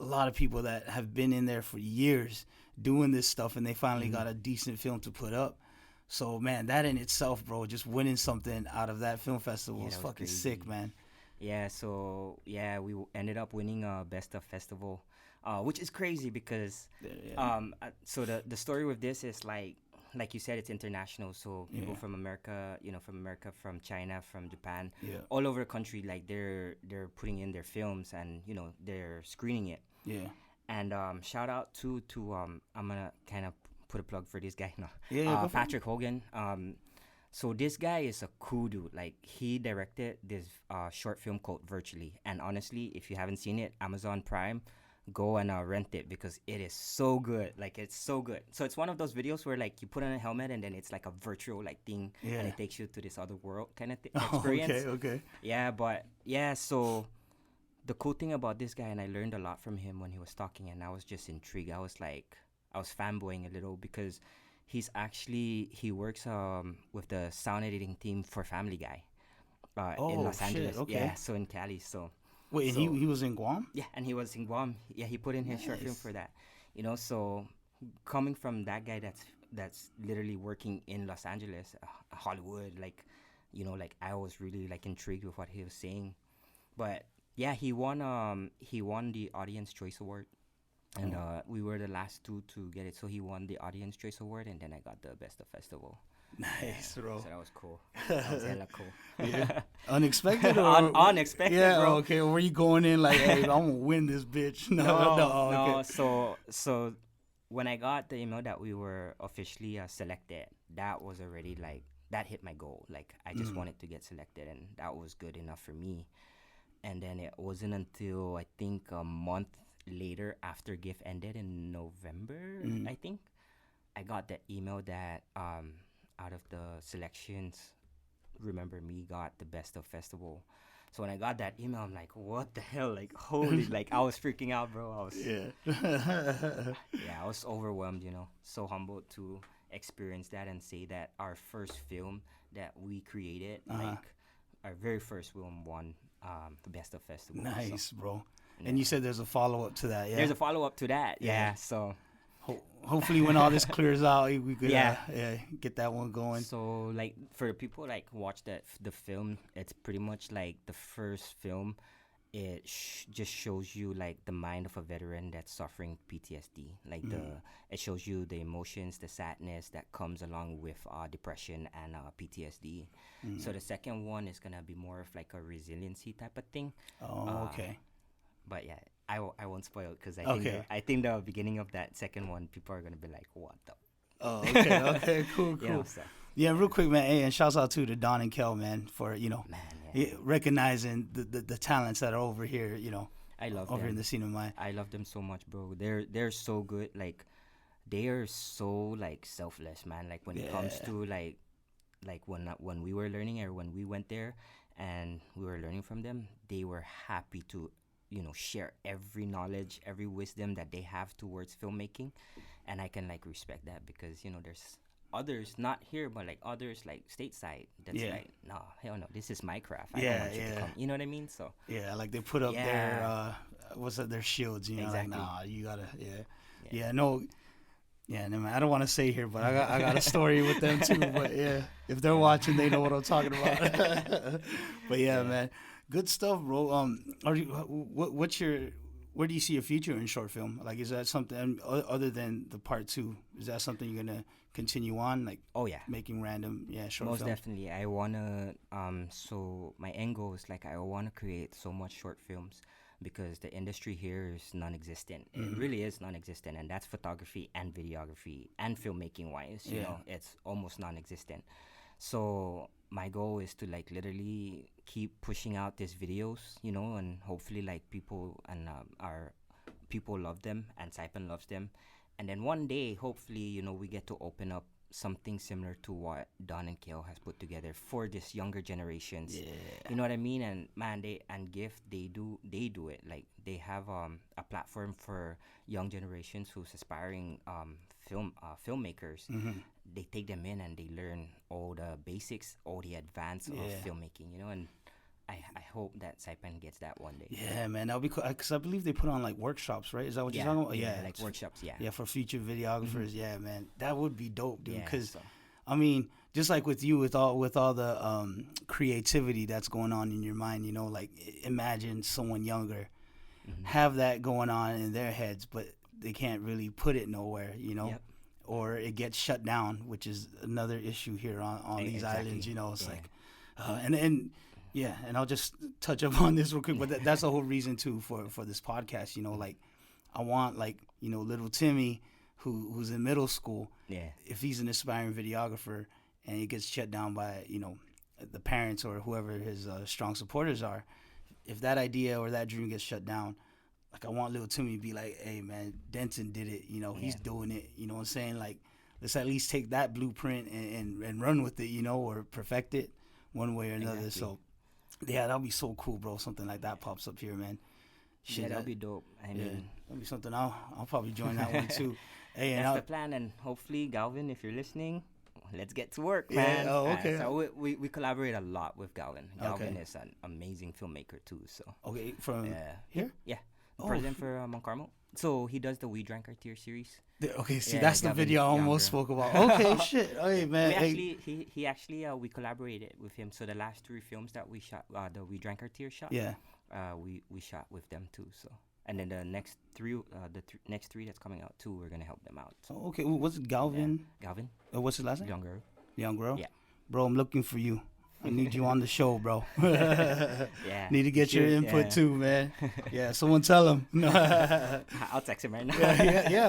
A lot of people that have been in there for years doing this stuff, and they finally got a decent film to put up. So, man, that in itself, bro, just winning something out of that film festival was fucking crazy. Sick, man. Yeah, so, we ended up winning Best of Festival. which is crazy because so the story with this is like you said, it's international. So people from America, from China, from Japan, all over the country, like they're putting in their films and they're screening it. Yeah. And shout out to I'm gonna kind of put a plug for this guy now. Yeah, Patrick Hogan. So this guy is a cool dude. Like he directed this short film called Virtually. And honestly, if you haven't seen it, Amazon Prime, go and rent it because it is so good. Like it's so good. So it's one of those videos where like you put on a helmet and then it's like a virtual like thing and it takes you to this other world kind of experience. Okay. Yeah, but yeah, so the cool thing about this guy, and I learned a lot from him when he was talking, and I was just intrigued. I was fanboying a little because he works with the sound editing team for Family Guy in Los Angeles. Okay. Yeah, so in Cali. So wait, and he was in Guam? Yeah, and he was in Guam. Yeah, he put in his short film for that. So coming from that guy that's literally working in Los Angeles, Hollywood, like I was really like intrigued with what he was saying. But yeah, he won the Audience Choice Award. And we were the last two to get it. So he won the Audience Choice Award, and then I got the Best of Festival. Nice, bro. So that was cool. That was hella cool. Yeah. Unexpected or? Unexpected, yeah, bro. Okay. Or were you going in like, hey, I'm going to win this bitch? No. Okay. So when I got the email that we were officially selected, that was already like, that hit my goal. Like, I just wanted to get selected, and that was good enough for me. And then it wasn't until, I think, a month later after GIF ended in November, I think, I got the email that out of the selections, Remember Me got the Best of Festival. So when I got that email, I'm like, what the hell? Like, holy, like, I was freaking out, bro. I was, I was overwhelmed, so humbled to experience that and say that our first film that we created, like, our very first film won the Best of Festival. Nice, bro. Yeah. And you said there's a follow-up to that, yeah? There's a follow-up to that, so... Hopefully when all this clears out, we could get that one going. So, like, for people, like, watch the film, it's pretty much, like, the first film. It just shows you, like, the mind of a veteran that's suffering PTSD. Like, it shows you the emotions, the sadness that comes along with depression and PTSD. So the second one is going to be more of, like, a resiliency type of thing. Oh, okay. But, yeah. I won't spoil it because I think the beginning of that second one, people are going to be like, what the? Oh, okay, cool. Yeah, real quick, man. Hey, and shouts out to Don and Kel, man, for, recognizing the talents that are over here, I love over them. in the scene of mine. I love them so much, bro. They're so good. Like, they are so, like, selfless, man. Like, when it comes to, like when we were learning or when we went there and we were learning from them, they were happy to share every knowledge, every wisdom that they have towards filmmaking. And I can, like, respect that because, there's others, not here, but, like, others, like, stateside, that's like, no, hell no, this is my craft. I don't want you to come. You know what I mean? So yeah, like, they put up their, their shields, exactly. Like, nah, you gotta, man, I don't want to say here, but I got a story with them too. But yeah, if they're watching, they know what I'm talking about. But man. Good stuff, bro. Where do you see your future in short film? Like, is that something other than the part 2? Is that something you're gonna continue on? Like, making random, short most films? Most definitely. I wanna. So my end goal is, like, I wanna create so much short films because the industry here is non-existent. It really is non-existent, and that's photography and videography and filmmaking wise. You know, it's almost non-existent. So my goal is to, like, literally keep pushing out these videos, and hopefully, like, people and our people love them and Saipan loves them. And then one day, hopefully, we get to open up something similar to what Don and Kale has put together for this younger generations. Yeah. You know what I mean? And man, GIF, they do it. Like, they have a platform for young generations who's aspiring filmmakers. They take them in and they learn all the basics, all the advance of filmmaking, and I hope that Saipan gets that one day. Yeah, man, that would be cool. Because I believe they put on, like, workshops, right? Is that what you're talking about? Yeah, like workshops, Yeah, for future videographers. Yeah, man, that would be dope, dude. Because, I mean, just like with you, with all the creativity that's going on in your mind, like, imagine someone younger have that going on in their heads, but they can't really put it nowhere, Yep. or it gets shut down, which is another issue here on these Exactly. islands. It's Yeah. like, and I'll just touch up on this real quick, but that's the whole reason too for this podcast. Like I want little Timmy who's in middle school. Yeah. If he's an aspiring videographer and he gets shut down by the parents or whoever his strong supporters are, if that idea or that dream gets shut down, like I want little Timmy to be like, hey man, Denton did it, he's doing it, you know what I'm saying? Like let's at least take that blueprint and run with it, or perfect it one way or another. Exactly. So yeah, that'll be so cool, bro. Something like that pops up here, man. Yeah, that'll be dope. I mean, that'll be something I'll probably join that one too. Hey, that's the plan, and hopefully, Galvin, if you're listening, let's get to work, Yeah, man. oh, okay. So we collaborate a lot with Galvin. Galvin Okay. is an amazing filmmaker too. So Okay, from here? yeah, Oh, president for Mount Carmel. So he does the We Drank Our Tears series. Okay, see, Yeah, that's the Gavin video I almost Younger. spoke about. Okay, shit. Hey, man. He actually we collaborated with him. So the last 3 films that we shot, the We Drank Our Tears shot. Yeah. We shot with them too. So and then the next 3, next 3 that's coming out too, we're gonna help them out. So, Okay, what's it, Galvin? Galvin, What's his last name? Younger. Young girl? Yeah. Bro, I'm looking for you. I need you on the show, bro. Yeah. Need to get your Should, input yeah. too, man. Yeah, someone tell him. yeah, I'll text him right now.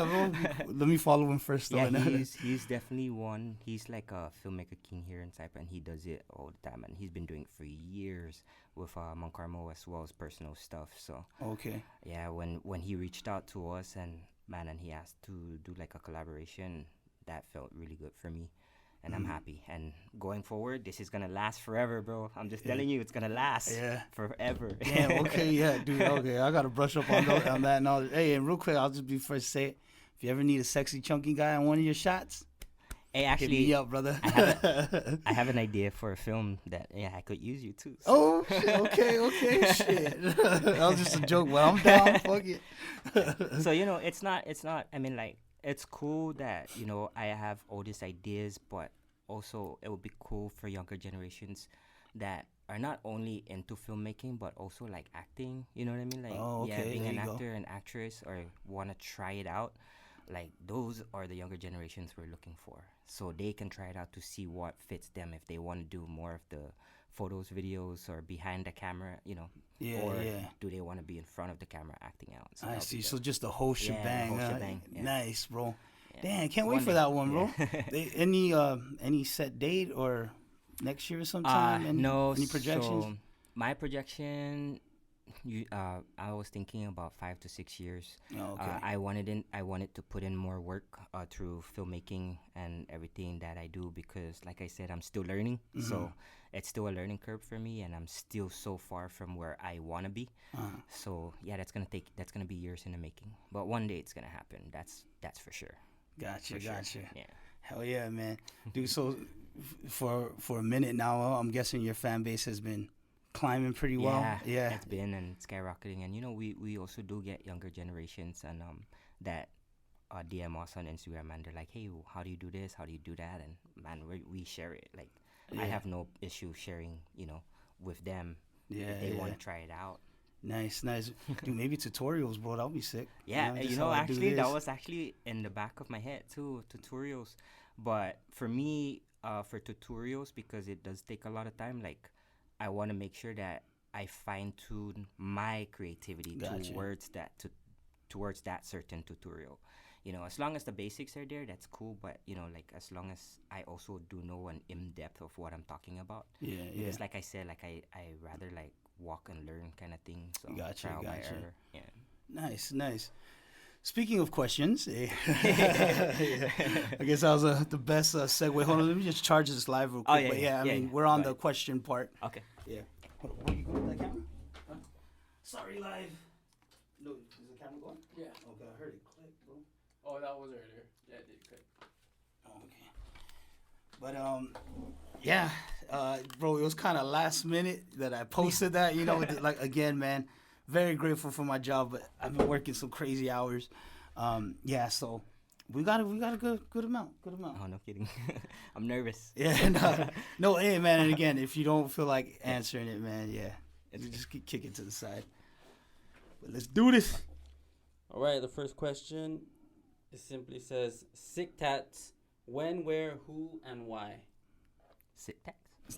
bro. Let me follow him first, though. Yeah, he's definitely one. He's like a filmmaker king here in Saipan, and he does it all the time, and he's been doing it for years with Mount Carmel as well as personal stuff. So Okay. yeah, when he reached out to us and he asked to do like a collaboration, that felt really good for me. And I'm happy. And going forward, this is gonna last forever, bro. I'm just telling you, it's gonna last forever. Damn, okay, yeah, dude. Okay, I gotta brush up on that knowledge. Hey, and real quick, I'll just be first say it. If you ever need a sexy, chunky guy on one of your shots, Hey, hit actually, me up, brother. I have an idea for a film that I could use you too. So. Oh, shit, okay, shit. That was just a joke, but I'm down. Fuck it. So it's not. I mean, like, it's cool that I have all these ideas, but also it would be cool for younger generations that are not only into filmmaking but also like acting. You know what I mean? Like, Oh, okay, being there an you go. actor and actress, or want to try it out. Like, those are the younger generations we're looking for, so they can try it out to see what fits them, if they want to do more of the photos, videos, or behind the camera, Yeah, or yeah. do they want to be in front of the camera acting out? So I that'll see. be So dope. just the whole Yeah, shebang. whole huh? shebang, yeah. Nice, bro. Yeah. Damn, can't wait One for day. that one, bro. Yeah. Any set date or next year sometime? No. Any projections? So my projection, I was thinking about 5 to 6 years. Oh, okay. I wanted to put in more work through filmmaking and everything that I do, because, like I said, I'm still learning. So it's still a learning curve for me, and I'm still so far from where I want to be. So yeah, that's gonna be years in the making. But one day it's gonna happen. That's for sure. Gotcha. For sure. Yeah. Yeah. Hell yeah, man. Dude, so for a minute now, I'm guessing your fan base has been climbing pretty well. Yeah. It's been and skyrocketing, and we also do get younger generations and that DM us on Instagram, and they're like, hey, how do you do this? How do you do that? And man, we share it. Like, I Yeah. have no issue sharing, with them. Yeah, if they yeah. want to try it out. Nice. Dude, maybe tutorials, bro. That'll be sick. Yeah, just how I do actually, that this. was actually in the back of my head too, tutorials. But for me, for tutorials, because it does take a lot of time, like, I want to make sure that I fine tune my creativity Gotcha. towards that certain tutorial. As long as the basics are there, that's cool. But like, as long as I also do know an in depth of what I'm talking about. Yeah. Because like I said, like I rather like walk and learn kind of thing. So Gotcha. trial by error. Yeah. Nice. Speaking of questions, yeah. I guess that was the best segue. Hold on, let me just charge this live real quick. yeah, But yeah, I yeah, mean, yeah. we're on Go the ahead. question part. Okay. Yeah. Hold on, you going with that camera? Huh? Sorry, live. No, is the camera going? Yeah. Okay, I heard it click, bro. Oh, that was earlier. Yeah, it did click. Okay. But yeah, bro, it was kind of last minute that I posted that. Like, again, man, very grateful for my job, but I've been working some crazy hours. Yeah, so we got a good amount. Oh, no kidding. I'm nervous. Yeah, no, hey, man, and again, if you don't feel like answering it, man, yeah, you just kick it to the side. But let's do this. All right, the first question, it simply says, sick tats, when, where, who, and why? Sick tax.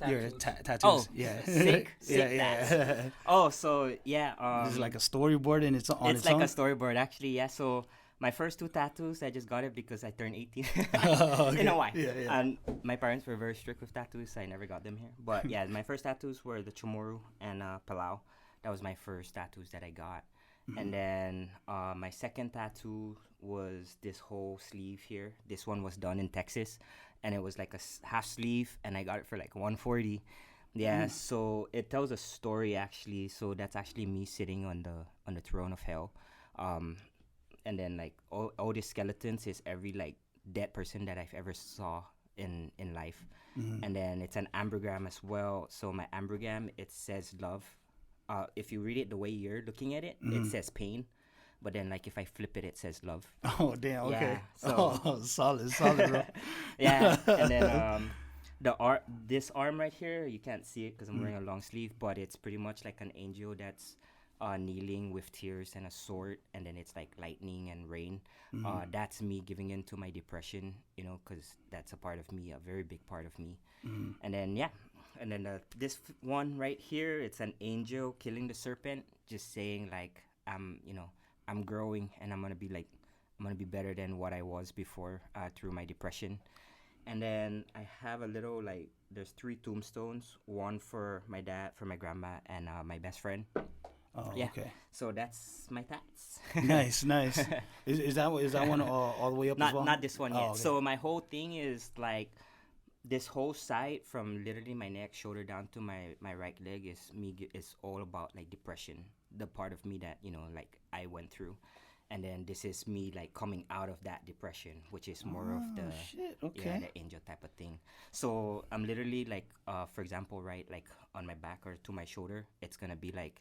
Your Tattoos. tattoos. Oh, Yeah. sick yeah. tats. Oh, so yeah. This is like a storyboard and it's on it's its like own. a storyboard actually. Yeah. So my first two tattoos, I just got it because I turned 18. Okay. You know why? Yeah, yeah. And my parents were very strict with tattoos, so I never got them here. But yeah, my first tattoos were the Chamorro and Palau. That was my first tattoos that I got. And then my second tattoo was this whole sleeve here. This one was done in Texas, and it was like a half sleeve, and I got it for like 140. Yeah, so it tells a story actually. So that's actually me sitting on the throne of hell, and then like all these skeletons is every like dead person that I've ever saw in life, and then it's an ambergram as well. So my ambergram, it says love. If you read it the way you're looking at it, it says pain, but then like if I flip it, it says love. Oh damn. Okay. Yeah, so solid, bro. yeah, and then this arm right here, you can't see it because I'm wearing a long sleeve, but it's pretty much like an angel that's kneeling with tears and a sword, and then it's like lightning and rain. That's me giving in to my depression, because that's a part of me, a very big part of me. And then and then this one right here, it's an angel killing the serpent, just saying like I'm growing and I'm gonna be better than what I was before through my depression. And then I have a little like there's 3 tombstones, one for my dad, for my grandma, and my best friend. Oh, Yeah. okay. So that's my tats. Nice. Is that one all the way up as well? Not this one yet. Okay. So my whole thing is like this whole side from literally my neck, shoulder down to my right leg is all about like depression, the part of me that like I went through. And then this is me like coming out of that depression, which is more of the shit. Okay. the angel type of thing. So I'm literally like for example, right, like on my back or to my shoulder, it's gonna be like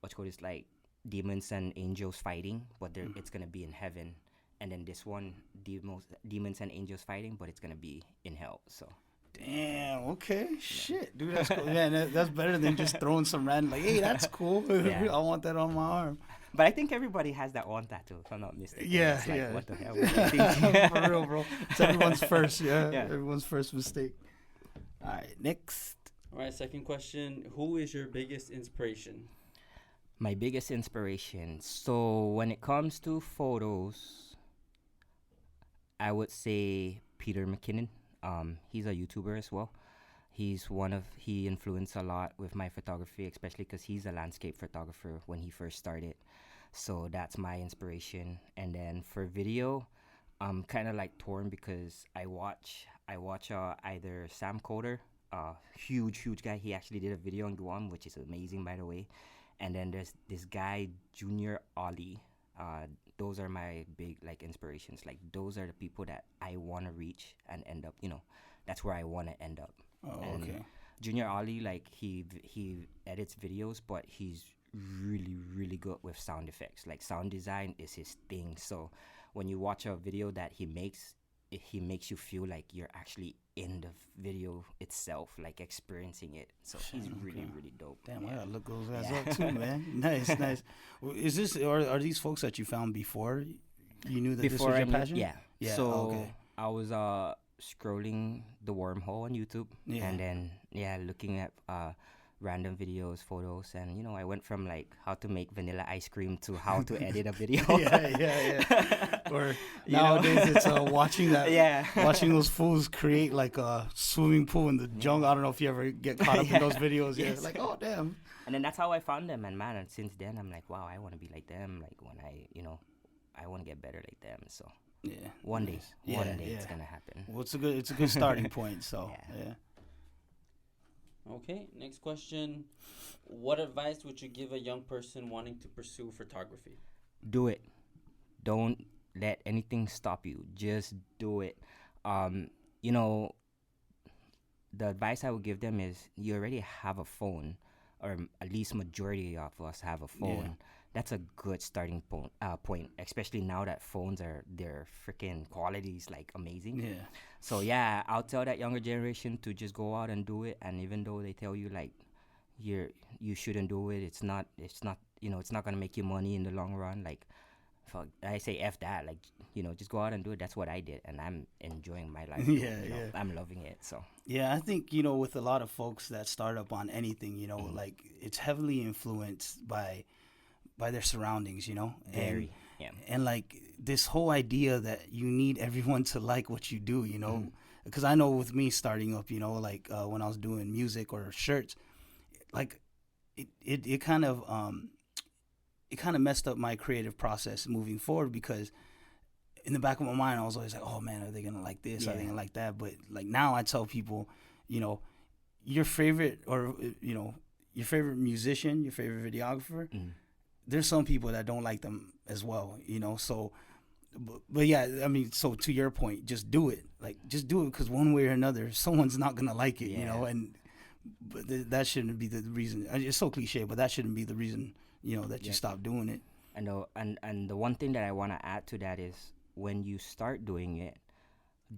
what's called is like demons and angels fighting, but it's gonna be in heaven. And then this one, demons and angels fighting, but it's gonna be in hell. So Damn. Okay. Shit, dude. That's cool. Yeah, that's better than just throwing some random like, hey, that's cool. Yeah. I want that on my arm. but I think everybody has that one tattoo, if I'm not mistaken. Yeah, It's like, yeah. what the hell? What do you think? For real, bro. It's everyone's first. Yeah. Yeah. Everyone's first mistake. All right. Next. All right, second question, who is your biggest inspiration? My biggest inspiration. So when it comes to photos, I would say Peter McKinnon. He's a YouTuber as well. He influenced a lot with my photography, especially because he's a landscape photographer when he first started. So that's my inspiration. And then for video, I'm kind of like torn because I watch either Sam Coder, huge guy. He actually did a video on Guam, which is amazing, by the way. And then there's this guy, Junior Ollie. Those are my big like inspirations. Like those are the people that I want to reach and end up. That's where I want to end up. Oh, And okay. Junior Ollie, like he edits videos, but he's really good with sound effects. Like sound design is his thing. So when you watch a video that he makes you feel like you're actually in the video itself, like experiencing it. So he's really dope. Damn, I Yeah. gotta look those guys up too, man. Nice. Is this are these folks that you found before you knew that this was your passion? Yeah. Yeah. So Okay. I was scrolling the wormhole on YouTube, Yeah. and then looking at random videos, photos, and I went from like how to make vanilla ice cream to how to edit a video. yeah. Or You know? nowadays it's watching that. Yeah. Watching those fools create like a swimming pool in the jungle. I don't know if you ever get caught up in those videos. Yeah. Yes. Like, oh damn. And then that's how I found them, and man, and since then I'm like, wow, I want to be like them. Like when I want to get better like them. So Yeah. one day Yeah, it's yeah. gonna happen. Well, it's a good starting point. So Yeah. yeah. Okay, next question. What advice would you give a young person wanting to pursue photography? Do it. Don't let anything stop you. Just do it. The advice I would give them is you already have a phone, or at least majority of us have a phone. Yeah. That's a good starting point, especially now that phones their freaking qualities like amazing. Yeah. So yeah, I'll tell that younger generation to just go out and do it. And even though they tell you like you shouldn't do it, it's not it's not gonna make you money in the long run. Like, fuck, I say f that. Like, just go out and do it. That's what I did, and I'm enjoying my life. Yeah, I'm loving it. So Yeah, I think, with a lot of folks that start up on anything, like it's heavily influenced by their surroundings, very, yeah. And like this whole idea that you need everyone to like what you do, because I know with me starting up, like when I was doing music or shirts, like it kind of messed up my creative process moving forward, because in the back of my mind I was always like, oh man, are they gonna like this? Are they gonna like that? But like now I tell people, your favorite, or your favorite musician, your favorite videographer, there's some people that don't like them as well, so but yeah, I mean, so to your point, just do it, because one way or another someone's not gonna like it, and that shouldn't be the reason. It's so cliche, but that shouldn't be the reason that you stop doing it. I know, and the one thing that I want to add to that is, when you start doing it,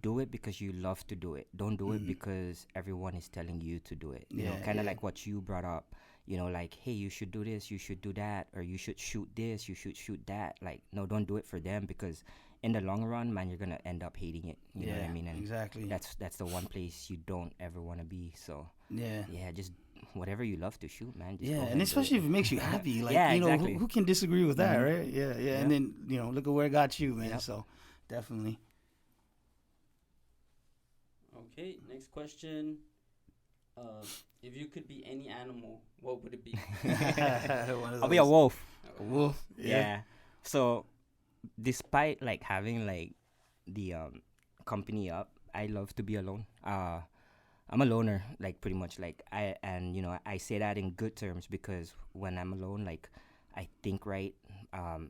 do it because you love to do it. Don't do it because everyone is telling you to do it. Kind of like what you brought up. Like, hey, you should do this, you should do that, or you should shoot this, you should shoot that. Like, no, don't do it for them, because in the long run, man, you're gonna end up hating it. You know what I mean? And exactly. That's the one place you don't ever want to be. So yeah, just whatever you love to shoot, man. Just and especially if it makes you happy. Like, exactly. who can disagree with that, right? Yeah. And then look at where it got you, man. Yep. So definitely. Okay, next question. If you could be any animal, what would it be? I'll be a wolf. A wolf. Yeah. So, despite like having like the company up, I love to be alone. I'm a loner, like pretty much. Like I say that in good terms, because when I'm alone, like I think right.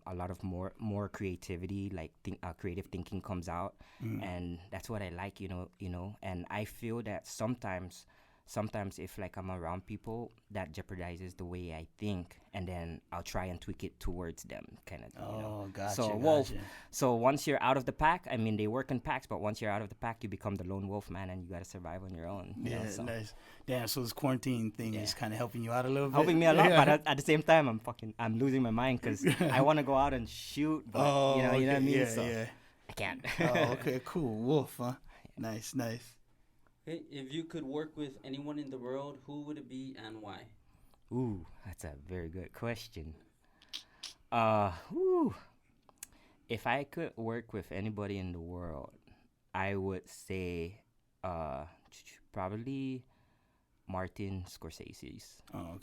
A lot of more creativity, like creative thinking comes out, and that's what I like, And I feel that sometimes if like I'm around people, that jeopardizes the way I think, and then I'll try and tweak it towards them, kind of. Gotcha. So wolf. So once you're out of the pack, I mean, they work in packs, but once you're out of the pack, you become the lone wolf, man, and you gotta survive on your own. So. Nice. Damn. So this quarantine thing is kind of helping you out a little bit. Helping me a lot, but at the same time, I'm losing my mind, because I want to go out and shoot, but you know what I mean. I can't. Okay. Cool. Wolf. Huh? Nice. Okay, if you could work with anyone in the world, who would it be and why? Ooh, that's a very good question. If I could work with anybody in the world, I would say probably Martin Scorsese's,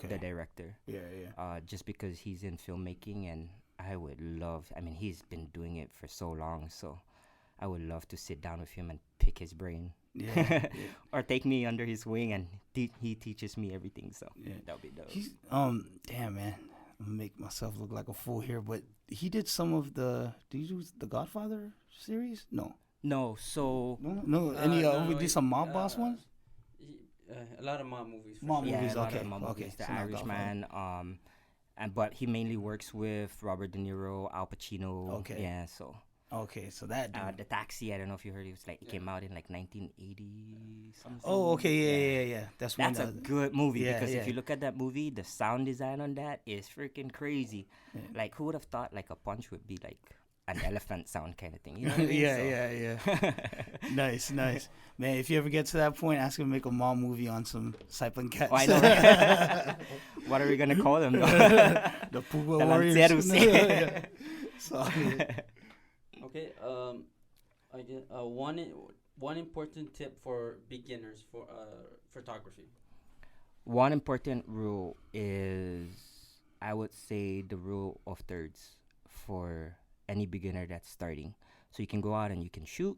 the director. Yeah. Just because he's in filmmaking, and I would love. I mean, he's been doing it for so long, so I would love to sit down with him and pick his brain. Yeah. Or take me under his wing, and he teaches me everything. So that would be dope. He's damn, man. I'm gonna make myself look like a fool here, but he did some of the. Did he do the Godfather series? No. So No. Any we did some mob boss ones. A lot of mob movies. Movies, a lot okay. of mob movies. The So not Irishman. But he mainly works with Robert De Niro, Al Pacino. Okay. Yeah. So. Okay, so that dude. The Taxi, I don't know if you heard it. It came out in like 1980 something. Oh, okay, yeah. That's a good movie, because yeah. if you look at that movie, the sound design on that is freaking crazy. Yeah. Like, who would have thought like a punch would be like an elephant sound kind of thing? You know what I mean? Yeah. Nice. Man, if you ever get to that point, ask him to make a mom movie on some Saipan cats. Oh, I know, right? What are we gonna call them? The Puga Warriors. Okay. I guess one important tip for beginners for photography. One important rule is, I would say, the rule of thirds for any beginner that's starting. So you can go out and you can shoot,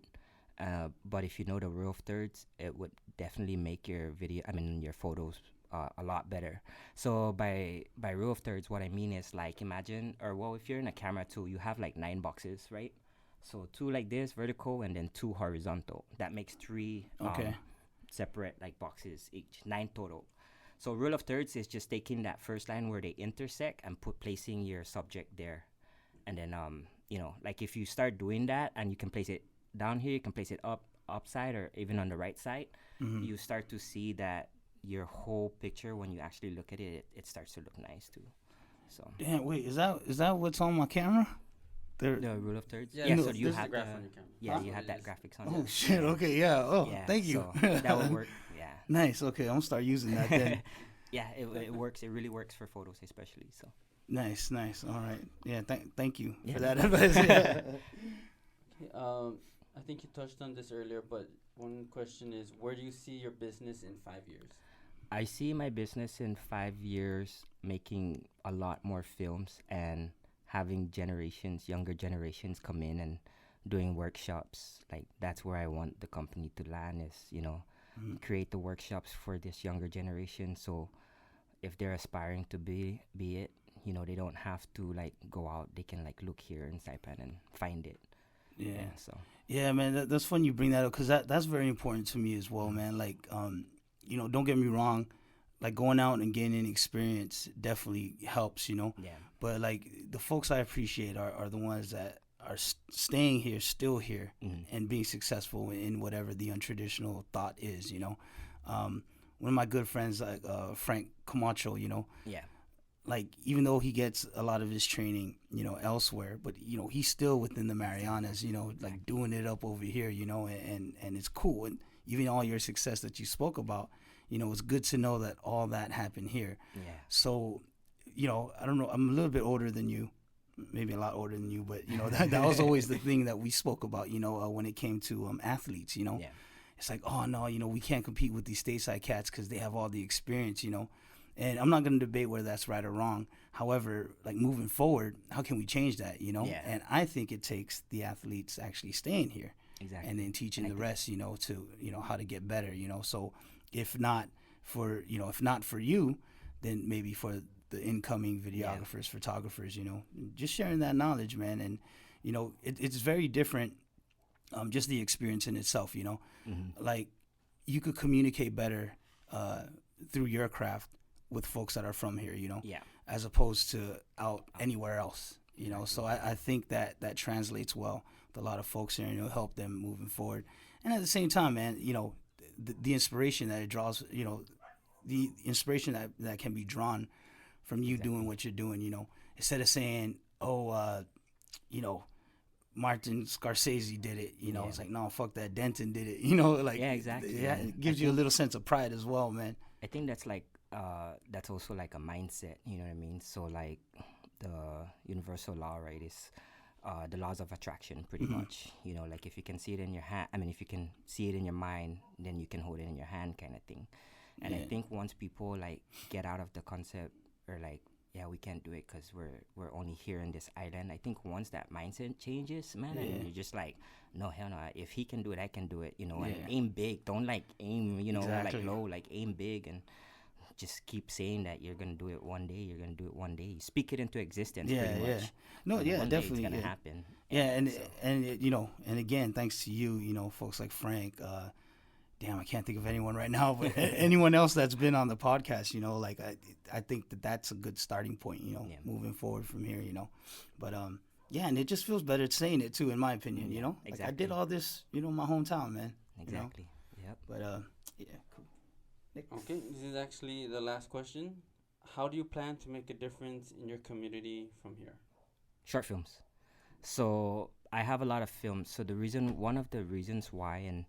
but if you know the rule of thirds, it would definitely make your your photos a lot better. So by rule of thirds, what I mean is, like, imagine, if you're in a camera too, you have like 9 boxes, right? So 2 like this, vertical, and then 2 horizontal. That makes 3 separate like boxes each, 9 total. So rule of thirds is just taking that first line where they intersect and placing your subject there. And then, like if you start doing that and you can place it down here, you can place it upside or even on the right side, you start to see that your whole picture, when you actually look at it, it starts to look nice too. So Damn, wait, is that what's on my camera? There. the rule of thirds. Yeah, Yeah. No, So you there's the have graph the on your camera. yeah That's you what have it that is. graphics on Oh it. shit. Yeah. Okay. Yeah. Oh, Yeah, thank you. so that would work. Yeah. Nice. Okay, I'm gonna start using that then. Yeah, it works. It really works for photos, especially. So Nice. Nice. All right. Yeah. Thank you Yeah, for no that problem. advice. Yeah. Okay, I think you touched on this earlier, but one question is, where do you see your business in 5 years? I see my business in 5 years making a lot more films and having younger generations come in and doing workshops. Like that's where I want the company to land is, Mhm. create the workshops for this younger generation. So if they're aspiring to be it, they don't have to like go out. They can like look here in Saipan and find it. Yeah. Yeah. So Yeah, man, that's fun you bring that up because that's very important to me as well, man. Like, don't get me wrong, like going out and gaining experience definitely helps, yeah. But like the folks I appreciate are the ones that are staying here, still here, Mm-hmm. and being successful in whatever the untraditional thought is. One of my good friends, like Frank Camacho, Yeah. like even though he gets a lot of his training, elsewhere, but he's still within the Marianas, like doing it up over here, and it's cool. And even all your success that you spoke about, it's good to know that all that happened here. Yeah. So, I don't know, I'm a little bit older than you, maybe a lot older than you, but that was always the thing that we spoke about, when it came to athletes, Yeah. it's like, oh no, we can't compete with these stateside cats because they have all the experience, And I'm not going to debate whether that's right or wrong. However, like moving forward, how can we change that, Yeah. And I think it takes the athletes actually staying here Exactly. and then teaching And I the think- rest, to, how to get better, So if not for you, then maybe for the incoming videographers, photographers, just sharing that knowledge, man. And, it's very different, just the experience in itself, Mhm. like you could communicate better through your craft with folks that are from here, Yeah. as opposed to out anywhere else, So I think that translates well with a lot of folks here, and it'll help them moving forward. And at the same time, man, the inspiration that it draws, the inspiration that can be drawn from you doing what you're doing, instead of saying, oh, Martin Scorsese did it, Yeah. it's like, no, fuck that, Denton did it, like, Yeah, exactly. yeah, And it gives I you a think- little sense of pride as well, man. I think that's like that's also like a mindset, you know what I mean? So like the universal law, right, is the laws of attraction pretty much. Like if you can see it in your hand, I mean if you can see it in your mind, then you can hold it in your hand kind of thing. And I Yeah. think once people like get out of the concept or like, yeah, we can't do it because we're only here in this island. I think once that mindset changes, man, Yeah. and you're just like, no, hell no, if he can do it, I can do it, and Yeah. aim big. Don't like aim, Exactly. like low, like aim big, and just keep saying that you're gonna do it one day. You're gonna do it one day. Speak it into existence, Yeah, pretty yeah. much. No, And yeah, one day definitely. it's gonna Yeah. happen. Yeah, and so- and again, thanks to you, folks like Frank. Damn, I can't think of anyone right now, but anyone else that's been on the podcast, like I think that's a good starting point, Yeah. moving forward from here, But yeah, and it just feels better saying it too, in my opinion, Yeah, Like I exactly. did all this, in my hometown, man. exactly. Yep. But yeah, cool. Nick? Okay, this is actually the last question. How do you plan to make a difference in your community from here? Short films. So I have a lot of films. So one of the reasons why, and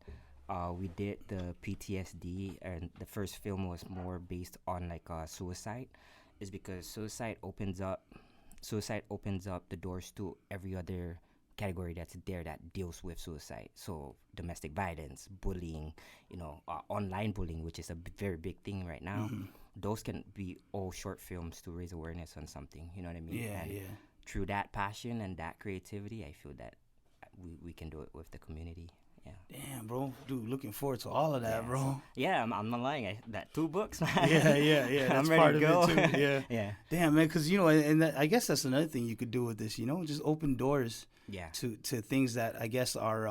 we did the PTSD, and the first film was more based on like suicide, is because suicide opens up the doors to every other category that's there that deals with suicide. So domestic violence, bullying, online bullying, which is a very big thing right now. Mm-hmm. Those can be all short films to raise awareness on something. You know what I mean? Yeah, And yeah. through that passion and that creativity, I feel that we can do it with the community. Yeah. Damn, bro, dude, looking forward to all of that, Yeah, bro. Yeah, I'm not lying. That 2 books, man. Yeah. That's I'm ready part to of go. it too. Yeah. Yeah. Damn, man, because and I guess that's another thing you could do with this. Just open doors Yeah. to things that I guess are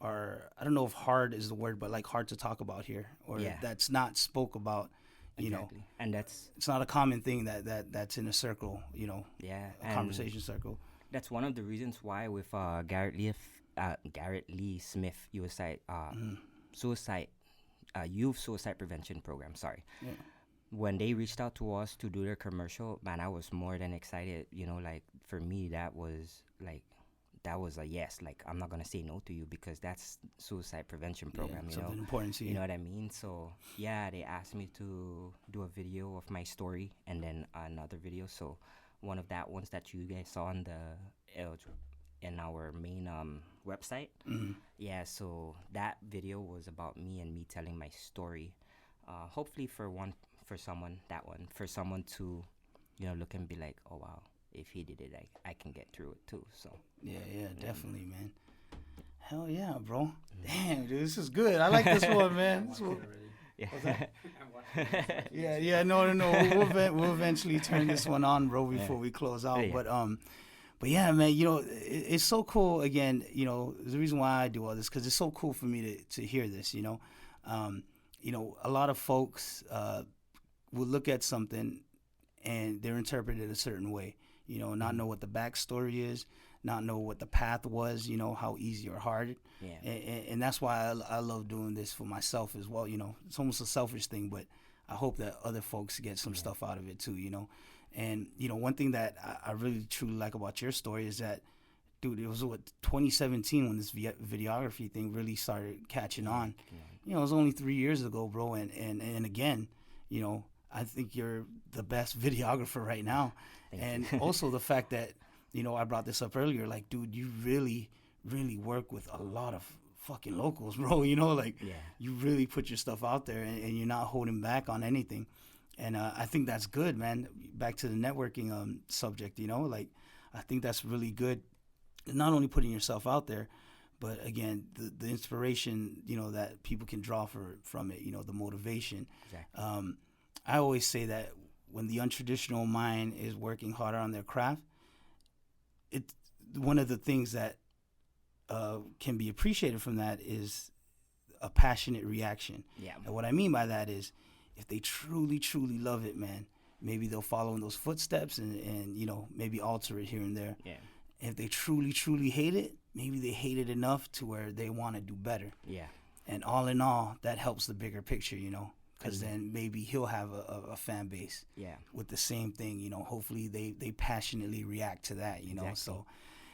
I don't know if hard is the word, but like hard to talk about here, or Yeah. that's not spoke about. Exactly. And that's It's not a common thing that's in a circle. yeah, A and conversation circle. that's one of the reasons why with Garrett Lee Smith suicide youth suicide prevention program. Sorry. Yeah. when they reached out to us to do their commercial, man, I was more than excited. Like for me, that was a yes. Like I'm not gonna say no to you because that's suicide prevention program. Something important to you. You know what I mean? So yeah, they asked me to do a video of my story and then another video. So one of that ones that you guys saw on in our main website. Yeah, so that video was about me and me telling my story. Hopefully for someone to look and be like, oh wow, if he did it, I can get through it too. So Yeah, definitely, man. Hell yeah, bro. Damn, dude, this is good. I like this one, man. yeah. No. We'll eventually turn this one on, bro, before we close out. Yeah. But yeah, man, it's so cool. Again, the reason why I do all this because it's so cool for me to hear this. A lot of folks will look at something and they're interpreted a certain way. Not know what the backstory is, not know what the path was. How easy or hard. Yeah. And that's why I love doing this for myself as well. It's almost a selfish thing, but I hope that other folks get some stuff out of it too. And one thing that I really truly like about your story is that, dude, it was 2017 when this videography thing really started catching on. Yeah. It was only 3 years ago, bro. And again, I think you're the best videographer right now. Thank you. Also the fact that, I brought this up earlier, like, dude, you really, really work with a lot of fucking locals, bro. You really put your stuff out there and you're not holding back on anything. And I think that's good, man. Back to the networking subject, I think that's really good. Not only putting yourself out there, but again, the inspiration, that people can draw from it, the motivation. Exactly. I always say that when the untraditional mind is working harder on their craft, it's one of the things that can be appreciated from that is a passionate reaction. Yeah. And what I mean by that is, if they truly, truly love it, man, maybe they'll follow in those footsteps and maybe alter it here and there. Yeah. If they truly, truly hate it, maybe they hate it enough to where they want to do better. Yeah. And all in all, that helps the bigger picture, because then maybe he'll have a fan base. Yeah. With the same thing, hopefully they passionately react to that, Exactly. So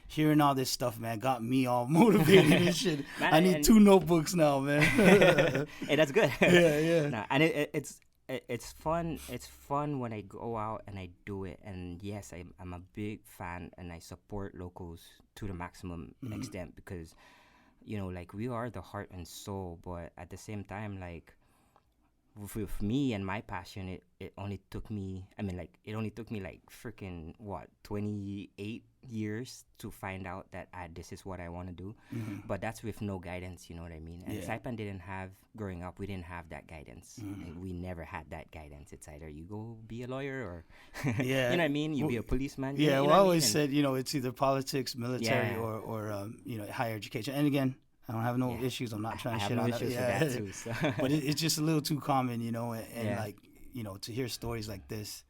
hearing all this stuff, man, got me all motivated and shit. Man, I need 2 notebooks now, man. Hey, that's good. Yeah. Nah, and it's fun. It's fun when I go out and I do it. And yes, I'm a big fan and I support locals to the maximum extent because, like we are the heart and soul. But at the same time, like with me and my passion, it only took me. It only took me like freaking 28 years to find out that this is what I want to do. But that's with no guidance, you know what I mean? And Saipan didn't have, growing up, we didn't have that guidance. Like, we never had that guidance. It's either you go be a lawyer or, you know what I mean? You be a policeman. Yeah, you know I what always mean? said, it's either politics, military, or higher education. And again, I don't have no issues. I'm not trying to shit on that. I have no issues with that too. So. But it's just a little too common, and like, to hear stories like this.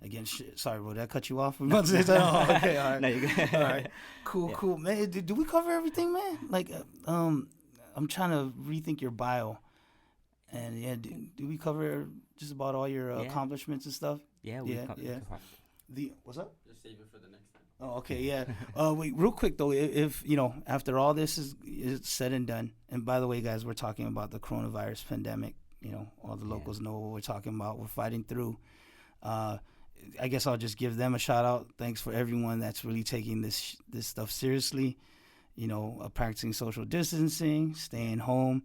Again, sorry, bro, did I cut you off? Okay, all right. No, you're good. All right. Cool. Man, do we cover everything, man? Like, I'm trying to rethink your bio. And, yeah, do we cover just about all your accomplishments and stuff? Yeah. What's up? Just save it for the next time. Oh, okay, yeah. Wait, real quick, though, if after all this is said and done, and by the way, guys, we're talking about the coronavirus pandemic. All the locals know what we're talking about. We're fighting through. I guess I'll just give them a shout out. Thanks for everyone that's really taking this stuff seriously. Practicing social distancing, staying home.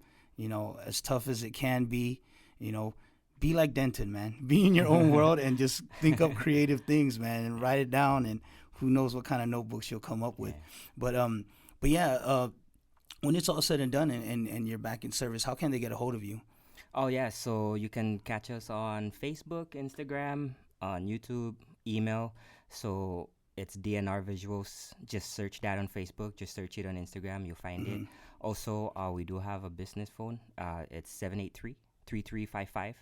As tough as it can be. Be like Denton, man. Be in your own world and just think up creative things, man, and write it down. And who knows what kind of notebooks you'll come up with. But when it's all said and done and you're back in service, how can they get a hold of you? Oh, yeah. So you can catch us on Facebook, Instagram, on YouTube, email. So it's DNR Visuals. Just search that on Facebook. Just search it on Instagram. You'll find it. Also, we do have a business phone. It's 783-3355.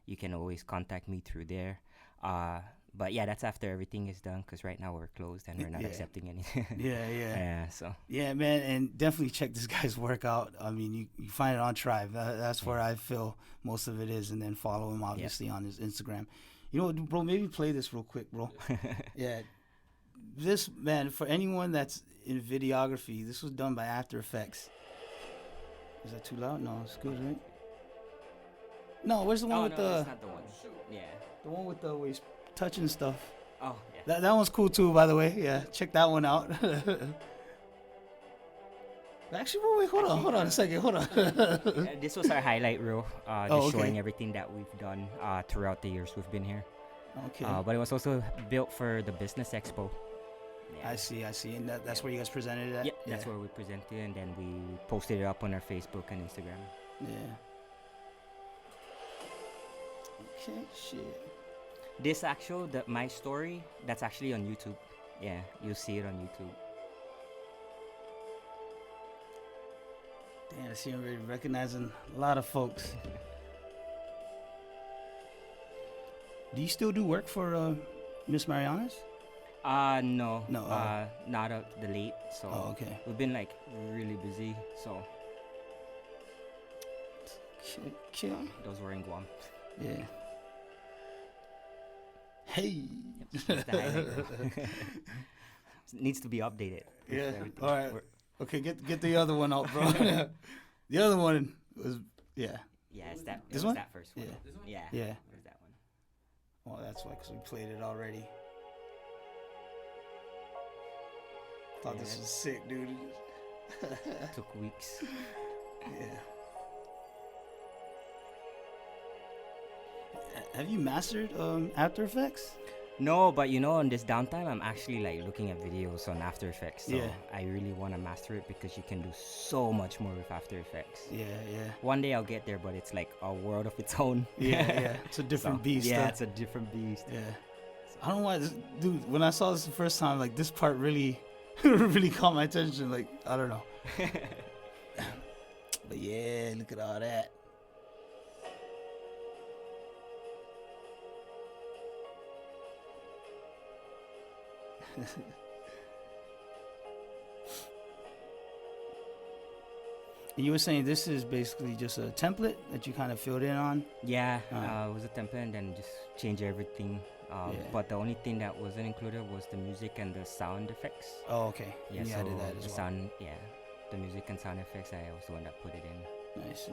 You can always contact me through there. But yeah, that's after everything is done, because right now we're closed and we're not Yeah. accepting anything. Yeah, yeah. Yeah, so Yeah, man, and definitely check this guy's work out. I mean, you find it on Tribe. That's where I feel most of it is, and then follow him obviously on his Instagram. You know what, bro? Maybe play this real quick, bro. Yeah, this man, for anyone that's in videography, this was done by After Effects. Is that too loud? No, it's good, right? No, where's the one with that's not the one. Yeah. the one with the where he's touching stuff? Oh, yeah. That one's cool too, by the way. Yeah, check that one out. Actually, wait, hold on a second. Hold on. This was our highlight reel, just okay. showing everything that we've done throughout the years we've been here. Okay. But it was also built for the Business Expo. Yeah. I see. And that's where you guys presented it at? Yeah, that's where we presented, and then we posted it up on our Facebook and Instagram. Yeah. Okay, shit. This my story, that's actually on YouTube. Yeah, you'll see it on YouTube. Damn, I see him already recognizing a lot of folks. Do you still do work for Miss Mariana's? No. No, not the late. So Oh, okay. we've been like really busy. So Okay. those were in Guam. Yeah. Hey. That's the highlight reel. Needs to be updated. Yeah. Everything. All right. Okay, get the other one out, bro. The other one was Yeah, it's that. This it was one? that first one. Yeah. This one? Yeah. Yeah. It was that one. Oh, that's why, because we played it already. Thought this Yeah. was sick, dude. Took weeks. Yeah. Have you mastered After Effects? No, but on this downtime, I'm actually like looking at videos on After Effects. So Yeah. I really want to master it because you can do so much more with After Effects. Yeah. One day I'll get there, but it's like a world of its own. Yeah. It's a different beast. Yeah, huh? it's a different beast. Yeah. I don't know why, dude. When I saw this the first time, like this part really, really caught my attention. Like I don't know. But yeah, look at all that. And you were saying this is basically just a template that you kind of filled in on. Yeah, Uh. it was a template and then just change everything. Yeah. But the only thing that wasn't included was the music and the sound effects. Oh, okay. Yeah, And you so added that as the well. sound, the music and sound effects. I was the one that put it in. Nice.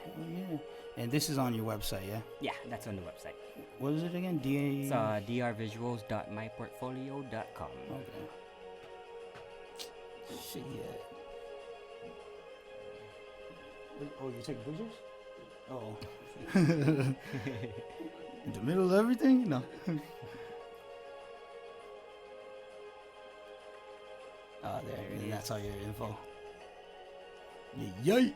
Hell yeah. And this is on your website, yeah? Yeah, that's on the website. What is it again? It's drvisuals.myportfolio.com. Okay. Shit, yeah. Oh, you take pictures? Oh. In the middle of everything? No. Oh, there it is. That's all your info. Yay!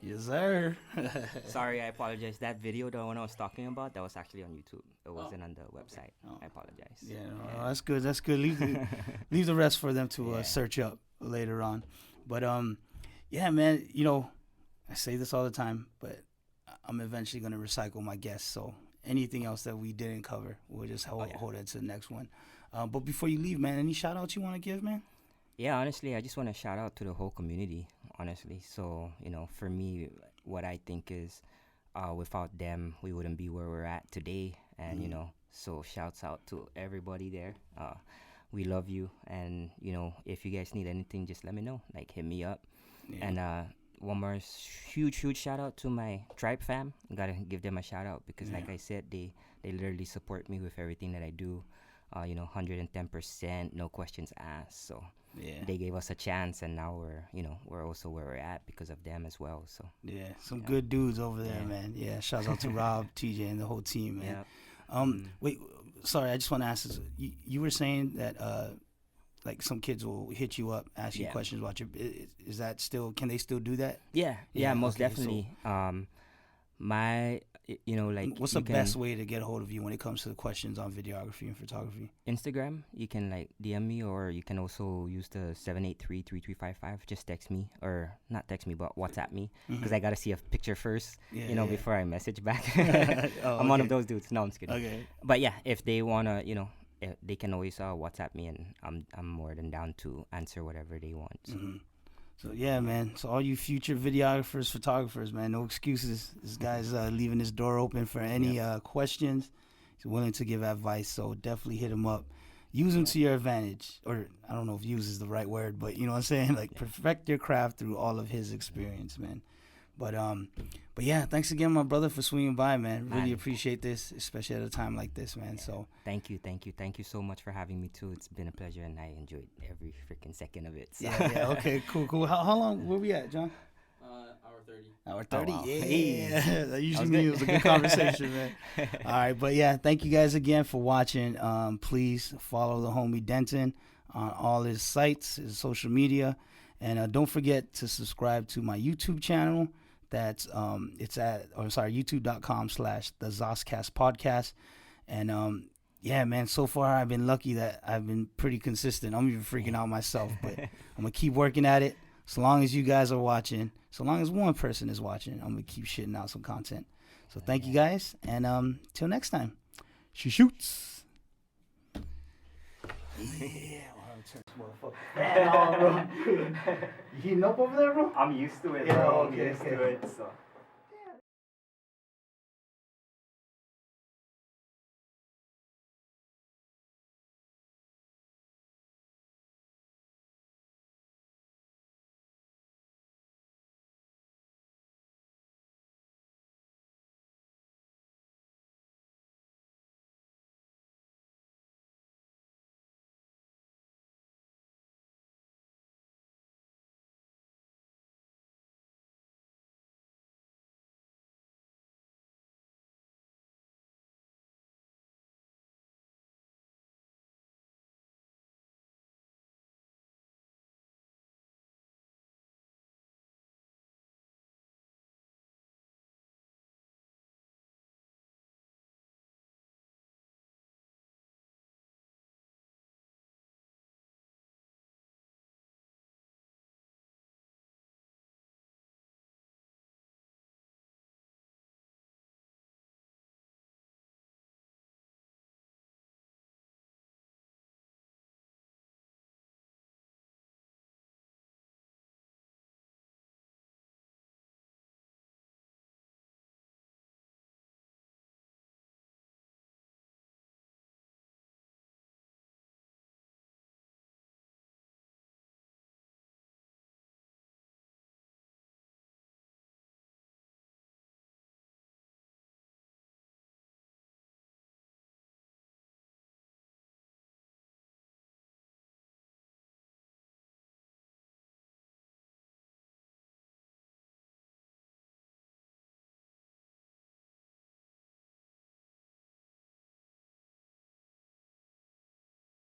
Yes, sir. Sorry, I apologize. That video, the one I was talking about, that was actually on YouTube. It wasn't on the website. Oh. I apologize. Yeah, no, that's good. That's good. Leave the rest for them to Yeah. search up later on. But yeah, man. I say this all the time, but I'm eventually gonna recycle my guests. So anything else that we didn't cover, we'll just hold it to the next one. But before you leave, man, any shout outs you want to give, man? Yeah, honestly, I just want to shout out to the whole community, honestly. So, for me, what I think is without them, we wouldn't be where we're at today. And, so shouts out to everybody there. We love you. And, if you guys need anything, just let me know. Like, hit me up. Yeah. And one more huge shout out to my Tribe fam. Gotta give them a shout out because, like I said, they literally support me with everything that I do. 110%, no questions asked. So they gave us a chance, and now we're also where we're at because of them as well. So some good dudes over there, man. Yeah, shouts out to Rob, TJ, and the whole team, man. Wait, sorry, I just want to ask this. You were saying that like some kids will hit you up, ask you questions about your. Is that still? Can they still do that? Yeah, most okay, definitely. What's the you can best way to get a hold of you when it comes to the questions on videography and photography? Instagram, you can like DM me, or you can also use the 783-3355. Just text me, or not text me, but WhatsApp me, because I gotta see a picture first, Yeah, before I message back. Oh, I'm one of okay. those dudes. No, I'm just kidding. Okay. But yeah, if they wanna, they can always WhatsApp me, and I'm more than down to answer whatever they want. So. So yeah, man. So all you future videographers, photographers, man, no excuses. This guy's leaving his door open for any questions. He's willing to give advice. So definitely hit him up. Use him to your advantage, or I don't know if use is the right word, but you know what I'm saying. Like perfect your craft through all of his experience, man. But yeah, thanks again, my brother, for swinging by, man. Really appreciate this, especially at a time like this, man. So thank you so much for having me too. It's been a pleasure, and I enjoyed every freaking second of it. So. yeah, okay, cool. How long? Where we at, John? Hour 30. Hour 30? wow. Yeah. That usually means good. it was a good conversation, man. All right, but yeah, thank you guys again for watching. Please follow the homie Denton on all his sites, his social media, and don't forget to subscribe to my YouTube channel. That's youtube.com/the ZosCast podcast. And yeah, man, so far I've been lucky that I've been pretty consistent. I'm even freaking out myself, but I'm gonna keep working at it. So long as you guys are watching, so long as one person is watching, I'm gonna keep shitting out some content. So thank you guys, and till next time, shoots. Yeah. You heating up over there, bro? I'm used to it, Yeah, bro. okay, I'm used to it. So.